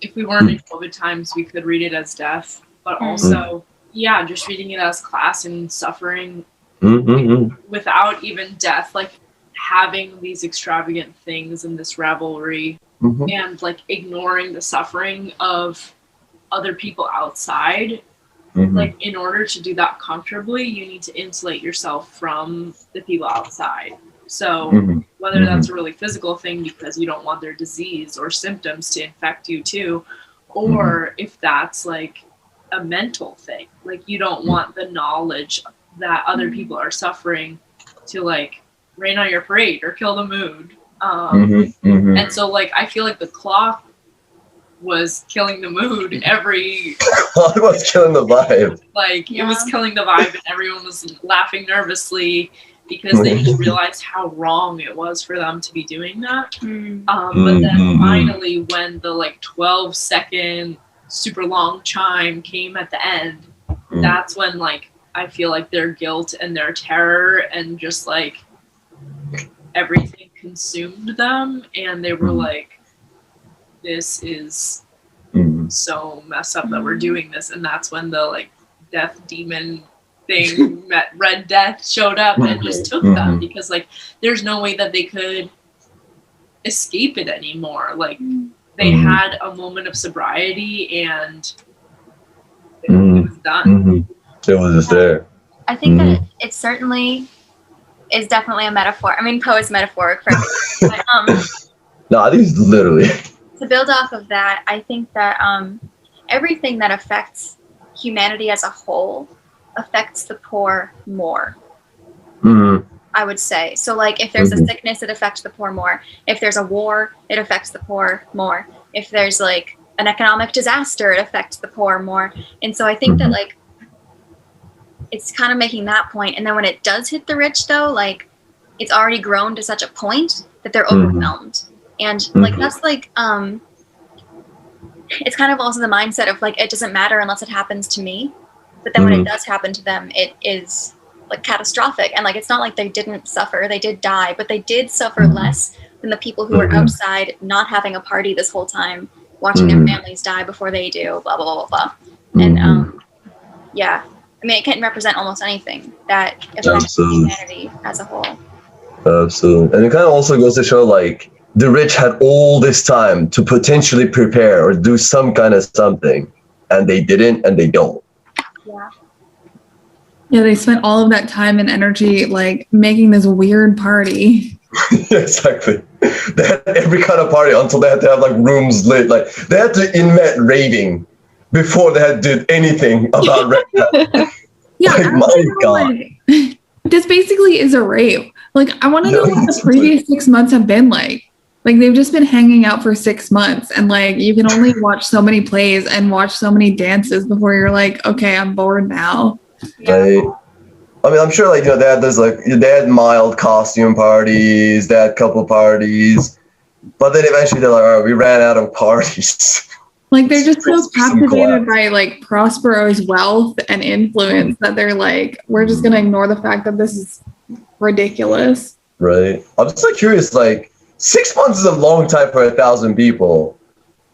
if we weren't in COVID times, we could read it as death, but also, just reading it as class and suffering without even death, like having these extravagant things and this revelry and like ignoring the suffering of other people outside. Like, in order to do that comfortably, you need to insulate yourself from the people outside. So whether that's a really physical thing because you don't want their disease or symptoms to infect you too, or if that's like a mental thing, like you don't want the knowledge that other people are suffering to like rain on your parade or kill the mood. And so like, I feel like the clock was killing the mood. Clock was killing the vibe. Like it was killing the vibe, and everyone was laughing nervously because they just realized how wrong it was for them to be doing that. But then finally, when the like 12-second super long chime came at the end, that's when like I feel like their guilt and their terror and just like everything consumed them, and they were like, this is so messed up that we're doing this. And that's when the like death demon thing met Red Death showed up and just took them, because like there's no way that they could escape it anymore. Like they had a moment of sobriety and it was done. It was just there. I think that it certainly is definitely a metaphor. I mean, Poe is metaphoric for me. But, no, I think it's literally. To build off of that, I think that everything that affects humanity as a whole affects the poor more. I would say. So like if there's a sickness, it affects the poor more. If there's a war, it affects the poor more. If there's like an economic disaster, it affects the poor more. And so I think that like it's kind of making that point. And then when it does hit the rich though, like it's already grown to such a point that they're overwhelmed. And like that's like it's kind of also the mindset of like it doesn't matter unless it happens to me. But then when it does happen to them, it is like catastrophic. And like it's not like they didn't suffer, they did die, but they did suffer less than the people who were outside not having a party this whole time, watching their families die before they do, blah blah blah blah blah. And yeah, I mean it can represent almost anything that affects humanity as a whole. Absolutely. And it kind of also goes to show like the rich had all this time to potentially prepare or do some kind of something, and they didn't, and they don't. Yeah. Yeah, they spent all of that time and energy like making this weird party. Exactly. They had every kind of party until they had to have like rooms lit. Like they had to invent raving before they had to do anything about rave. Yeah, like, my God. like, this basically is a rave. Like I want to know what the previous 6 months have been like. Like they've just been hanging out for 6 months, and like you can only watch so many plays and watch so many dances before you're like, okay, I'm bored now. Right. I mean, I'm sure like they had mild costume parties, they had couple parties, but then eventually they're like, all right, we ran out of parties. Like they're just so captivated by like Prospero's wealth and influence that they're like, we're just gonna ignore the fact that this is ridiculous. Right. I'm just like curious, like 6 months is a long time for 1,000 people.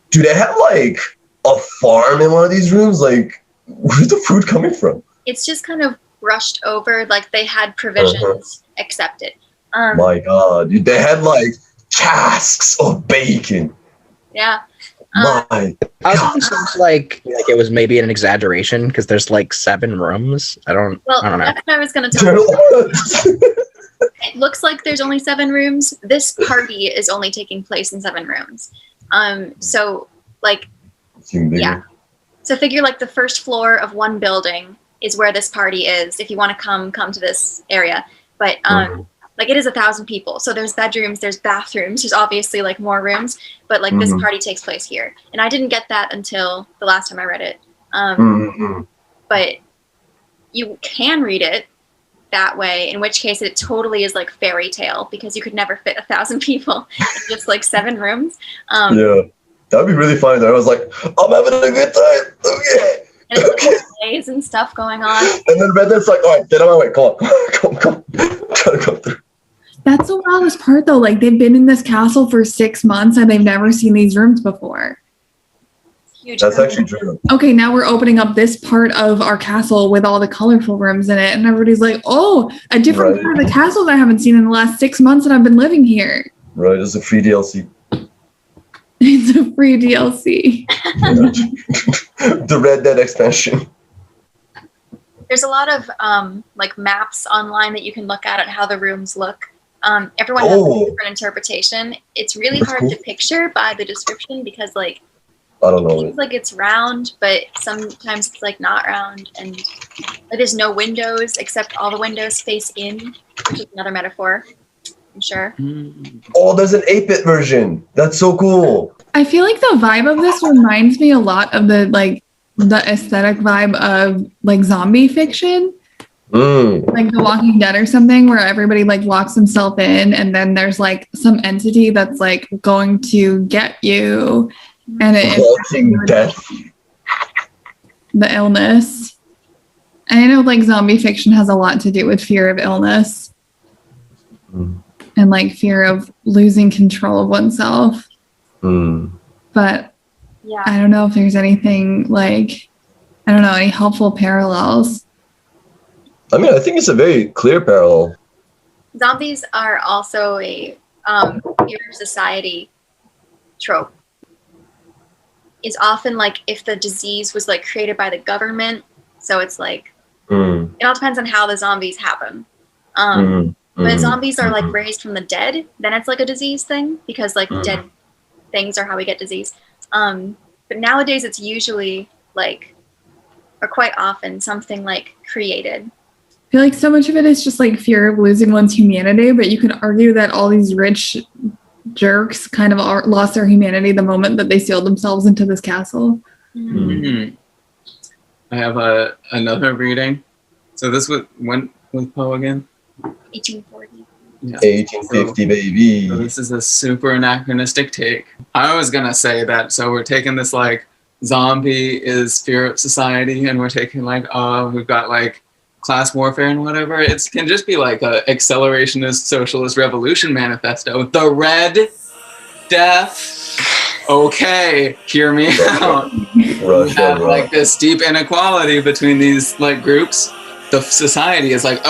Do they have like a farm in one of these rooms? Like, where's the food coming from? It's just kind of rushed over, like they had provisions accepted. My God, they had like casks of bacon. Yeah. My I think it seems like it was maybe an exaggeration because there's like 7 rooms. I don't know. That's what I was going to tell you. It looks like there's only 7 rooms. This party is only taking place in 7 rooms. So like, yeah. So figure like the first floor of one building is where this party is. If you want to come to this area, but like it is 1,000 people. So there's bedrooms, there's bathrooms, there's obviously like more rooms, but like this party takes place here. And I didn't get that until the last time I read it. But you can read it that way, in which case it totally is like fairy tale because you could never fit 1,000 people in just like 7 rooms. Yeah, that'd be really funny. Though. I was like, I'm having a good time. Okay. And it's like plays and stuff going on. And then Redneck's like, all right, get out of my way. Come on. Try to go through. That's the wildest part though. Like they've been in this castle for 6 months and they've never seen these rooms before. Huge. That's actually true. Okay, now we're opening up this part of our castle with all the colorful rooms in it, and everybody's like, "Oh, a different part of the castle that I haven't seen in the last 6 months that I've been living here." Right, it's a free DLC. It's a free DLC. The Red Dead expansion. There's a lot of like maps online that you can look at how the rooms look. Everyone has a different interpretation. It's really hard to picture by the description because like I don't know. It seems like it's round, but sometimes it's like not round, and like, there's no windows except all the windows face in, which is another metaphor, I'm sure. Oh, there's an 8-bit version. That's so cool. I feel like the vibe of this reminds me a lot of the aesthetic vibe of like zombie fiction. Like The Walking Dead or something, where everybody like locks himself in, and then there's like some entity that's like going to get you. And the illness. And I know like zombie fiction has a lot to do with fear of illness and like fear of losing control of oneself. But yeah, I don't know if there's anything like, I don't know, any helpful parallels. I mean, I think it's a very clear parallel. Zombies are also a fear of society trope. Is often like if the disease was like created by the government, so it's like it all depends on how the zombies happen. But zombies are like raised from the dead, then it's like a disease thing because like dead things are how we get disease. But nowadays it's usually like, or quite often, something like created. I feel like so much of it is just like fear of losing one's humanity, but you could argue that all these rich jerks kind of lost their humanity the moment that they sealed themselves into this castle. Mm-hmm. I have another reading. So this was when with Poe again? 1840. Yeah. 1850, baby. So this is a super anachronistic take. I was gonna say that. So we're taking this like zombie is fear of society, and we're taking like we've got like class warfare and whatever. It can just be like a accelerationist socialist revolution manifesto. The Red Death. Okay, hear me out. We have like this deep inequality between these like groups. The society is like,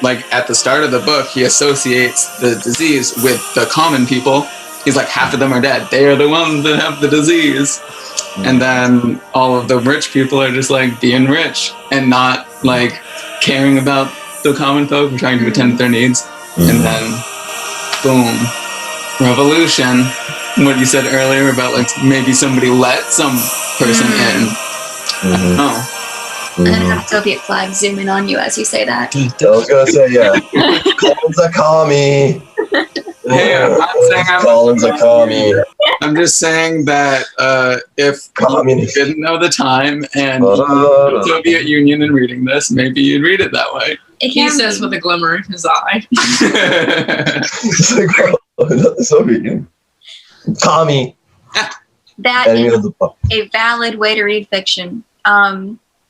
like at the start of the book, he associates the disease with the common people. He's like, half of them are dead. They are the ones that have the disease. And then all of the rich people are just like being rich and not like caring about the common folk and trying to attend to their needs. And then, boom, revolution. What you said earlier about like maybe somebody let some person in. I don't know. And then have Soviet flags zoom in on you as you say that. I was gonna say, yeah. Colin's a commie. Hey, I'm not saying Colin's a commie. I'm just saying that if you didn't know the time and the Soviet Union and reading this, maybe you'd read it that way. He says with a glimmer in his eye. It's like, not the Soviet Union. Commie. That is a valid way to read fiction.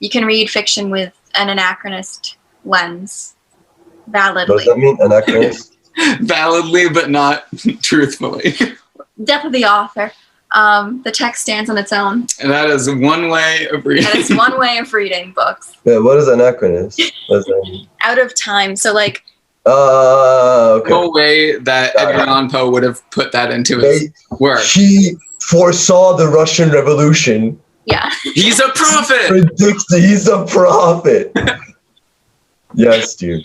You can read fiction with an anachronist lens. Validly. What does that mean, anachronist? Validly, but not truthfully. Death of the author. The text stands on its own. And that is one way of reading. That is one way of reading books. Yeah, what is anachronist? What does that mean? Out of time. So like okay. No way that Edgar Allan Poe would have put that into his work. He foresaw the Russian Revolution. Yeah. He's a prophet! He's a prophet. Yes, dude.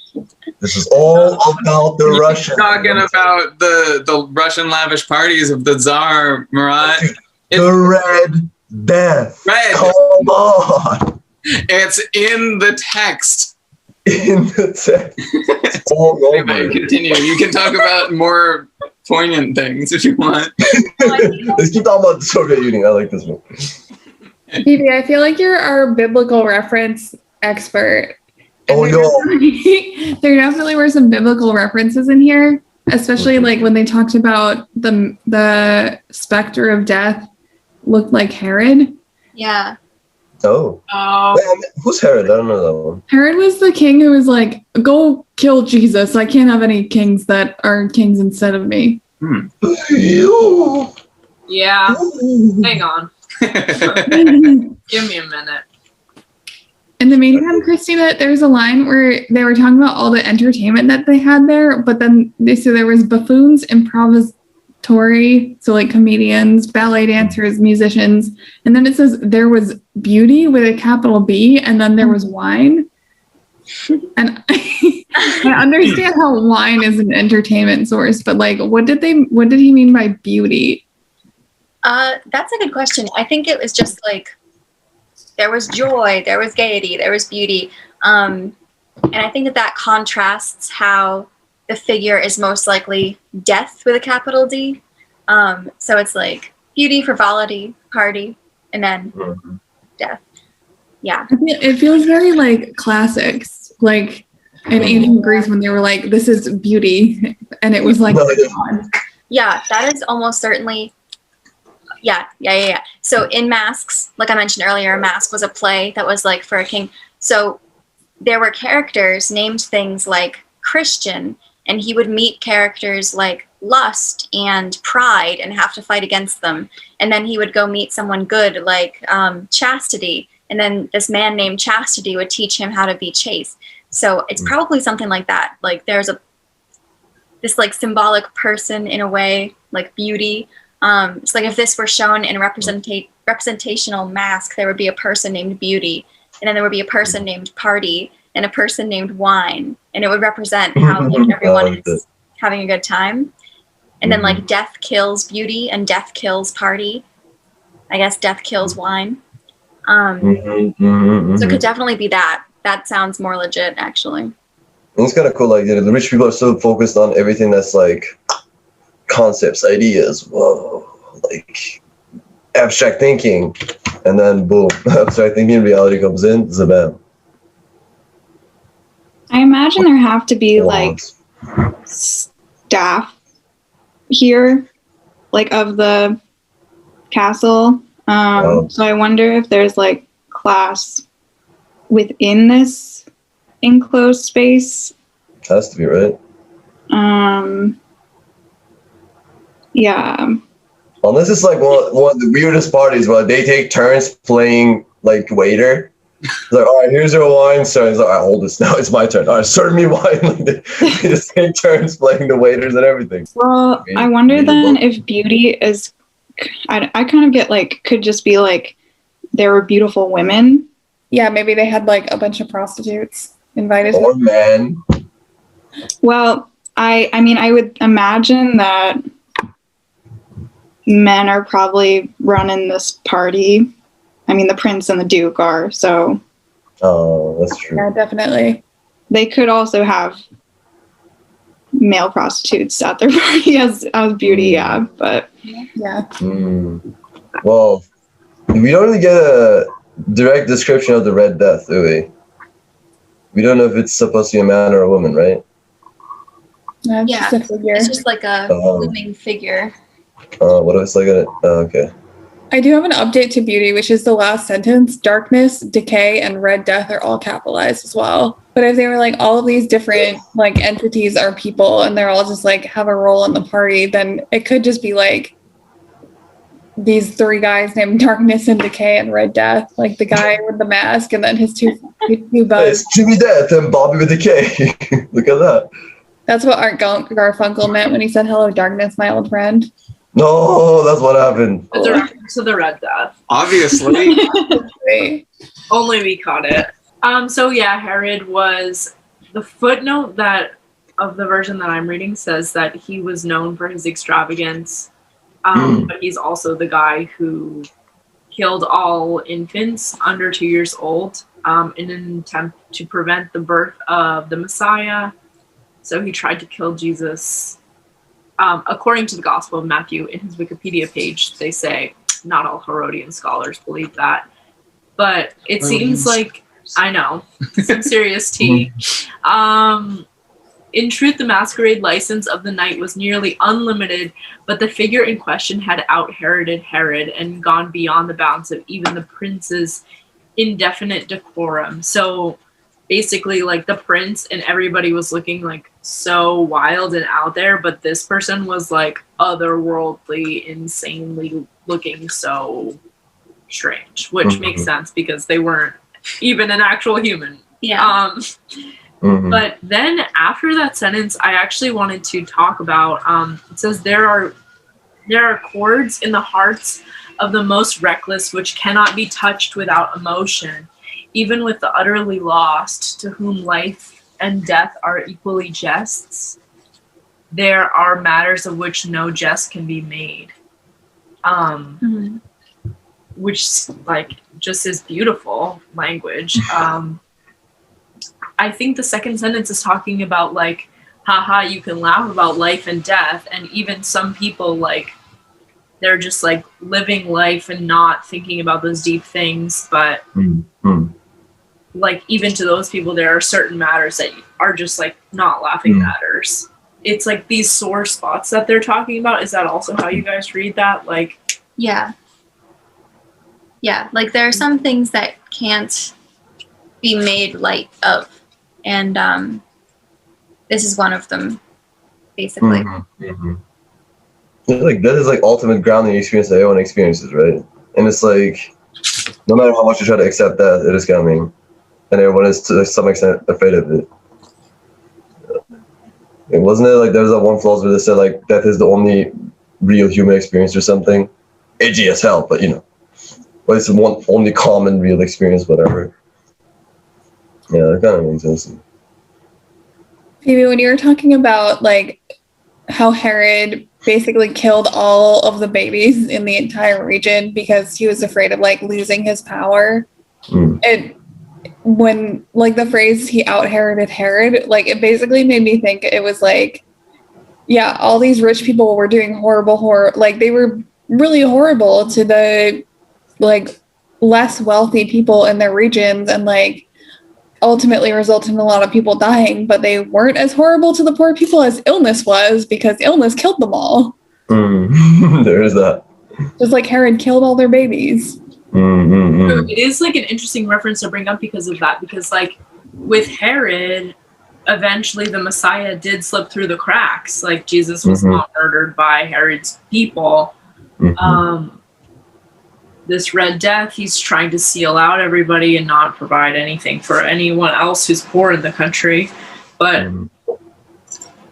This is all about the Russian. Talking about the Russian lavish parties of the Tsar Murat. The Red Death. Red. Come on. It's in the text. In the text. All over. Continue. You can talk about more poignant things if you want. Let's keep talking about the Soviet Union. I like this one. Phoebe, I feel like you're our biblical reference expert. Oh, there definitely were some biblical references in here, especially like when they talked about the specter of death looked like Herod. Yeah. Oh. Who's Herod? I don't know that one. Herod was the king who was like, go kill Jesus. I can't have any kings that are kings instead of me. Yeah. Hang on. Give me a minute. In the meantime, Christina, there's a line where they were talking about all the entertainment that they had there, but then they said there was buffoons, improvisatory, so like comedians, ballet dancers, musicians, and then it says there was beauty with a capital B, and then there was wine. And I understand how wine is an entertainment source, but like, what did he mean by beauty? That's a good question. I think it was just like there was joy, there was gaiety, there was beauty. And I think that contrasts how the figure is most likely death with a capital D. So it's like beauty, frivolity, party, and then death. Yeah. It feels very like classics, like in ancient Greece when they were like, this is beauty. And it was like, yeah, that is almost certainly. Yeah. So in Masques, like I mentioned earlier, Masque was a play that was like for a king. So there were characters named things like Christian, and he would meet characters like lust and pride and have to fight against them. And then he would go meet someone good like chastity. And then this man named Chastity would teach him how to be chaste. So it's probably something like that. Like there's this like symbolic person in a way, like beauty. It's like if this were shown in a representational mask, there would be a person named Beauty, and then there would be a person named Party, and a person named Wine, and it would represent how like everyone is having a good time. And then like death kills beauty and death kills party. I guess death kills wine. So it could definitely be that that sounds more legit, actually. And it's kind of cool. Like the rich people are so focused on everything that's like concepts, ideas, whoa, like abstract thinking, and then boom, abstract thinking reality comes in, zabam. I imagine there have to be like staff here, like of the castle. So I wonder if there's like class within this enclosed space. Has to be, right? Yeah. Unless it's like one of the weirdest parties where they take turns playing like waiter. It's like, all right, here's your wine, sir. It's like, all right, hold this now. It's my turn. All right, serve me wine. Like, they just take turns playing the waiters and everything. Well, I wonder then if beauty is, I kind of get like, could just be like, there were beautiful women. Yeah, maybe they had like a bunch of prostitutes invited. Or men. Well, I mean, I would imagine that men are probably running this party. I mean, the prince and the duke are, so. Oh, that's true. Yeah, definitely. They could also have male prostitutes at their party as beauty, yeah, but. Yeah. Well, we don't really get a direct description of the Red Death, do we? We don't know if it's supposed to be a man or a woman, right? No, it's Yeah, just a figure. it's just like a living figure. What if it's like a... okay. I do have an update to beauty, which is the last sentence. Darkness, decay, and Red Death are all capitalized as well. But if they were like all of these different like entities are people and they're all just like have a role in the party, then it could just be like these three guys named Darkness and Decay and Red Death, like the guy with the mask and then his two buds. It's Jimmy Death and Bobby with Decay. Look at that. That's what Art Garfunkel meant when he said, "Hello, darkness, my old friend." No, that's what happened. It's a reference to the Red Death. Obviously. Only we caught it. So yeah, Herod was the footnote that of the version that I'm reading says that he was known for his extravagance, but he's also the guy who killed all infants under 2 years old in an attempt to prevent the birth of the Messiah. So he tried to kill Jesus. According to the Gospel of Matthew, in his Wikipedia page, they say not all Herodian scholars believe that, but it seems like, I know, some serious tea. In truth, the masquerade license of the night was nearly unlimited, but the figure in question had out-Heroded Herod and gone beyond the bounds of even the prince's indefinite decorum. So basically, like, the prince and everybody was looking like so wild and out there, but this person was like otherworldly, insanely looking so strange, which makes sense because they weren't even an actual human. Yeah. But then after that sentence, I actually wanted to talk about, it says there are chords in the hearts of the most reckless which cannot be touched without emotion, even with the utterly lost, to whom life and death are equally jests. There are matters of which no jest can be made. Which, like, just is beautiful language. I think the second sentence is talking about, like, haha, you can laugh about life and death, and even some people, like, they're just, like, living life and not thinking about those deep things, but like, even to those people, there are certain matters that are just, like, not laughing matters. It's, like, these sore spots that they're talking about. Is that also how you guys read that? Like, Yeah. Yeah, like, there are some things that can't be made light of, and this is one of them, basically. Like, that is, like, ultimate grounding experience that everyone experiences, right? And it's, like, no matter how much you try to accept that, it is coming. And everyone is, to some extent, afraid of it. And wasn't it, like, there was that one philosopher that said, like, death is the only real human experience or something? Edgy as hell, but, you know. But it's the one only common real experience, whatever. Yeah, that kind of makes sense. Phoebe, when you were talking about, like, how Herod basically killed all of the babies in the entire region because he was afraid of, like, losing his power, when like the phrase he out-Heroded Herod, like it basically made me think it was like, yeah, all these rich people were doing horrible, like they were really horrible to the like less wealthy people in their regions, and like ultimately resulted in a lot of people dying, but they weren't as horrible to the poor people as illness was, because illness killed them all. There is that. Just like Herod killed all their babies. It is like an interesting reference to bring up because of that, because like with Herod, eventually the Messiah did slip through the cracks. Like Jesus was not murdered by Herod's people. This Red Death, he's trying to seal out everybody and not provide anything for anyone else who's poor in the country. But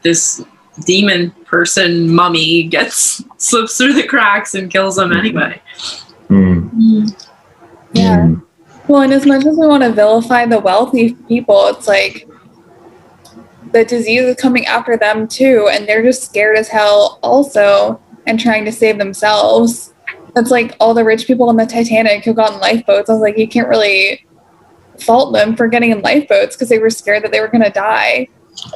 this demon person mummy slips through the cracks and kills them anyway. Yeah. Well, and as much as we want to vilify the wealthy people, it's like the disease is coming after them too, and they're just scared as hell also and trying to save themselves. It's like all the rich people on the Titanic who got in lifeboats. I was like, you can't really fault them for getting in lifeboats because they were scared that they were going to die.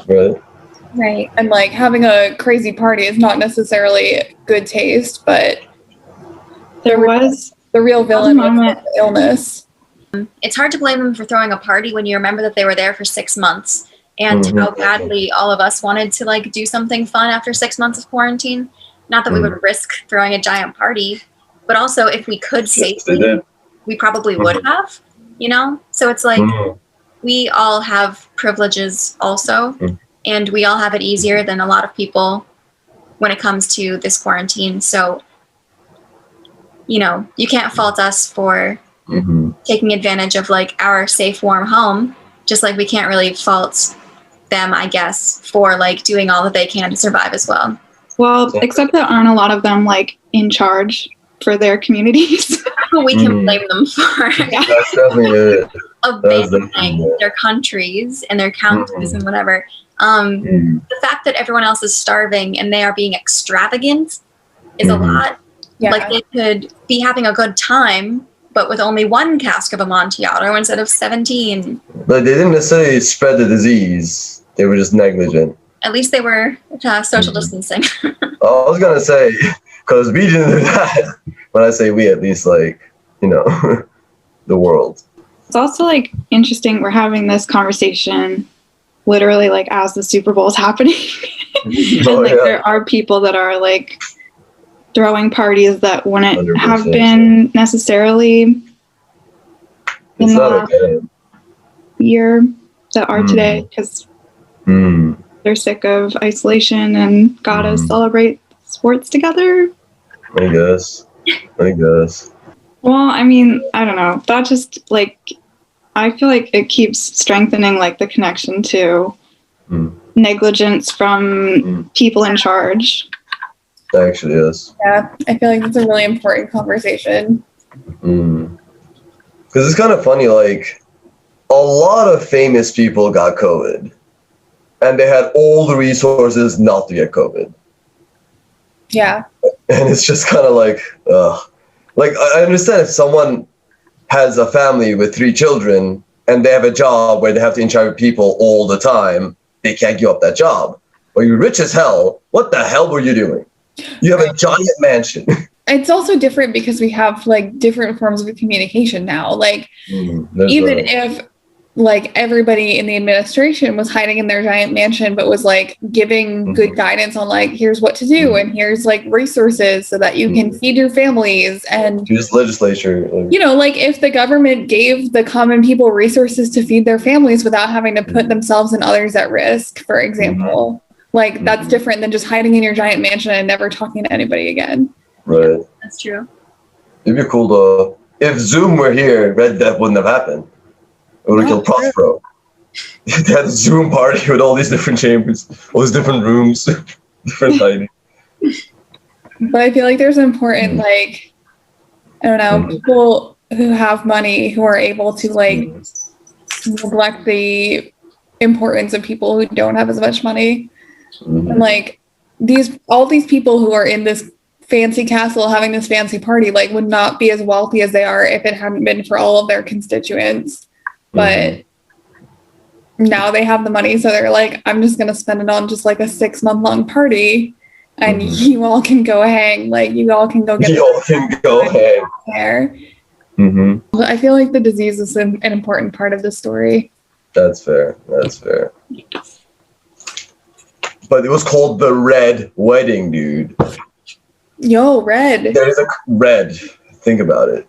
Right. And like having a crazy party is not necessarily good taste, but There was the real villain was the illness. It's hard to blame them for throwing a party when you remember that they were there for 6 months and how badly all of us wanted to like do something fun after 6 months of quarantine. Not that we would risk throwing a giant party, but also if we could safely, we probably would have, you know? So it's like we all have privileges also, and we all have it easier than a lot of people when it comes to this quarantine. So, you know, you can't fault us for taking advantage of like our safe, warm home, just like we can't really fault them, I guess, for like doing all that they can to survive as well. Well, except there aren't a lot of them like in charge for their communities. We can blame them for That's definitely it. abandoning their countries and their counties and whatever. The fact that everyone else is starving and they are being extravagant is a lot. Yeah. Like they could be having a good time, but with only one cask of Amontillado instead of 17. But they didn't necessarily spread the disease. They were just negligent. At least they were social distancing. I was going to say, because we didn't do that. When I say we, at least like, you know, the world. It's also like interesting we're having this conversation literally like as the Super Bowl is happening. And there are people that are like throwing parties that wouldn't 100%. have been necessarily in It's the not last okay. year that are today because they're sick of isolation and gotta celebrate sports together. I guess. Well, I mean, I don't know. That just like I feel like it keeps strengthening like the connection to negligence from people in charge. Actually, yes. Yeah, I feel like it's a really important conversation. Because it's kind of funny, like, a lot of famous people got COVID. And they had all the resources not to get COVID. Yeah. And it's just kind of like, like, I understand if someone has a family with 3 children and they have a job where they have to interact with people all the time, they can't give up that job. But you're rich as hell. What the hell were you doing? You have a giant mansion. It's also different because we have like different forms of communication now. Like even if like everybody in the administration was hiding in their giant mansion, but was like giving good guidance on like, here's what to do. And here's like resources so that you can feed your families and use legislature. You know, like if the government gave the common people resources to feed their families without having to put themselves and others at risk, for example, like that's different than just hiding in your giant mansion and never talking to anybody again. Right. That's true. It'd be cool though. If Zoom were here, Red Death wouldn't have happened. It would have killed Prospero. They had a Zoom party with all these different chambers, all these different rooms, different lighting. But I feel like there's important, like, I don't know, people who have money who are able to, like, neglect the importance of people who don't have as much money. And, like, all these people who are in this fancy castle having this fancy party, like, would not be as wealthy as they are if it hadn't been for all of their constituents. but now they have the money, so they're like, I'm just gonna spend it on just like a 6-month-long party, and you all can go hang. Like, you all can go get. You all can go hang there. Mm-hmm. I feel like the disease is an important part of the story. That's fair. That's fair. But it was called the Red Wedding, dude. Yo, red. There's a red. Think about it.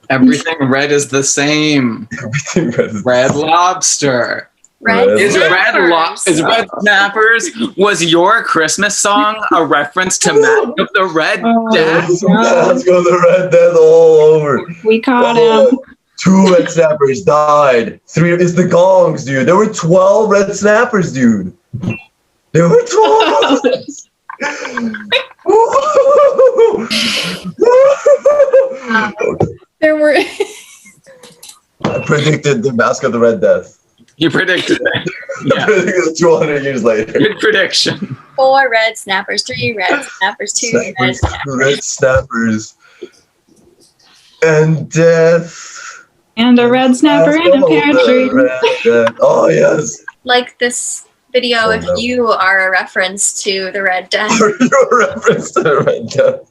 Everything red is the same. Everything red is Red lobster. Red Is Snappers. Red Snappers? Was your Christmas song a reference to Mask of the Red Death? Let's go the Red Death all over. We caught him. 2 red snappers died. 3 is the gongs, dude. There were 12 red snappers, dude. There were 12. There were. I predicted the Masque of the Red Death. You predicted it. I predicted it 200 years later. Good prediction. 4 red snappers, 3 red snappers, 2 red snappers. Red snappers. And death. And a red snapper and a pantry. Oh, yes. Like this video, if you are a reference to the Red Death. Are you a reference to the Red Death?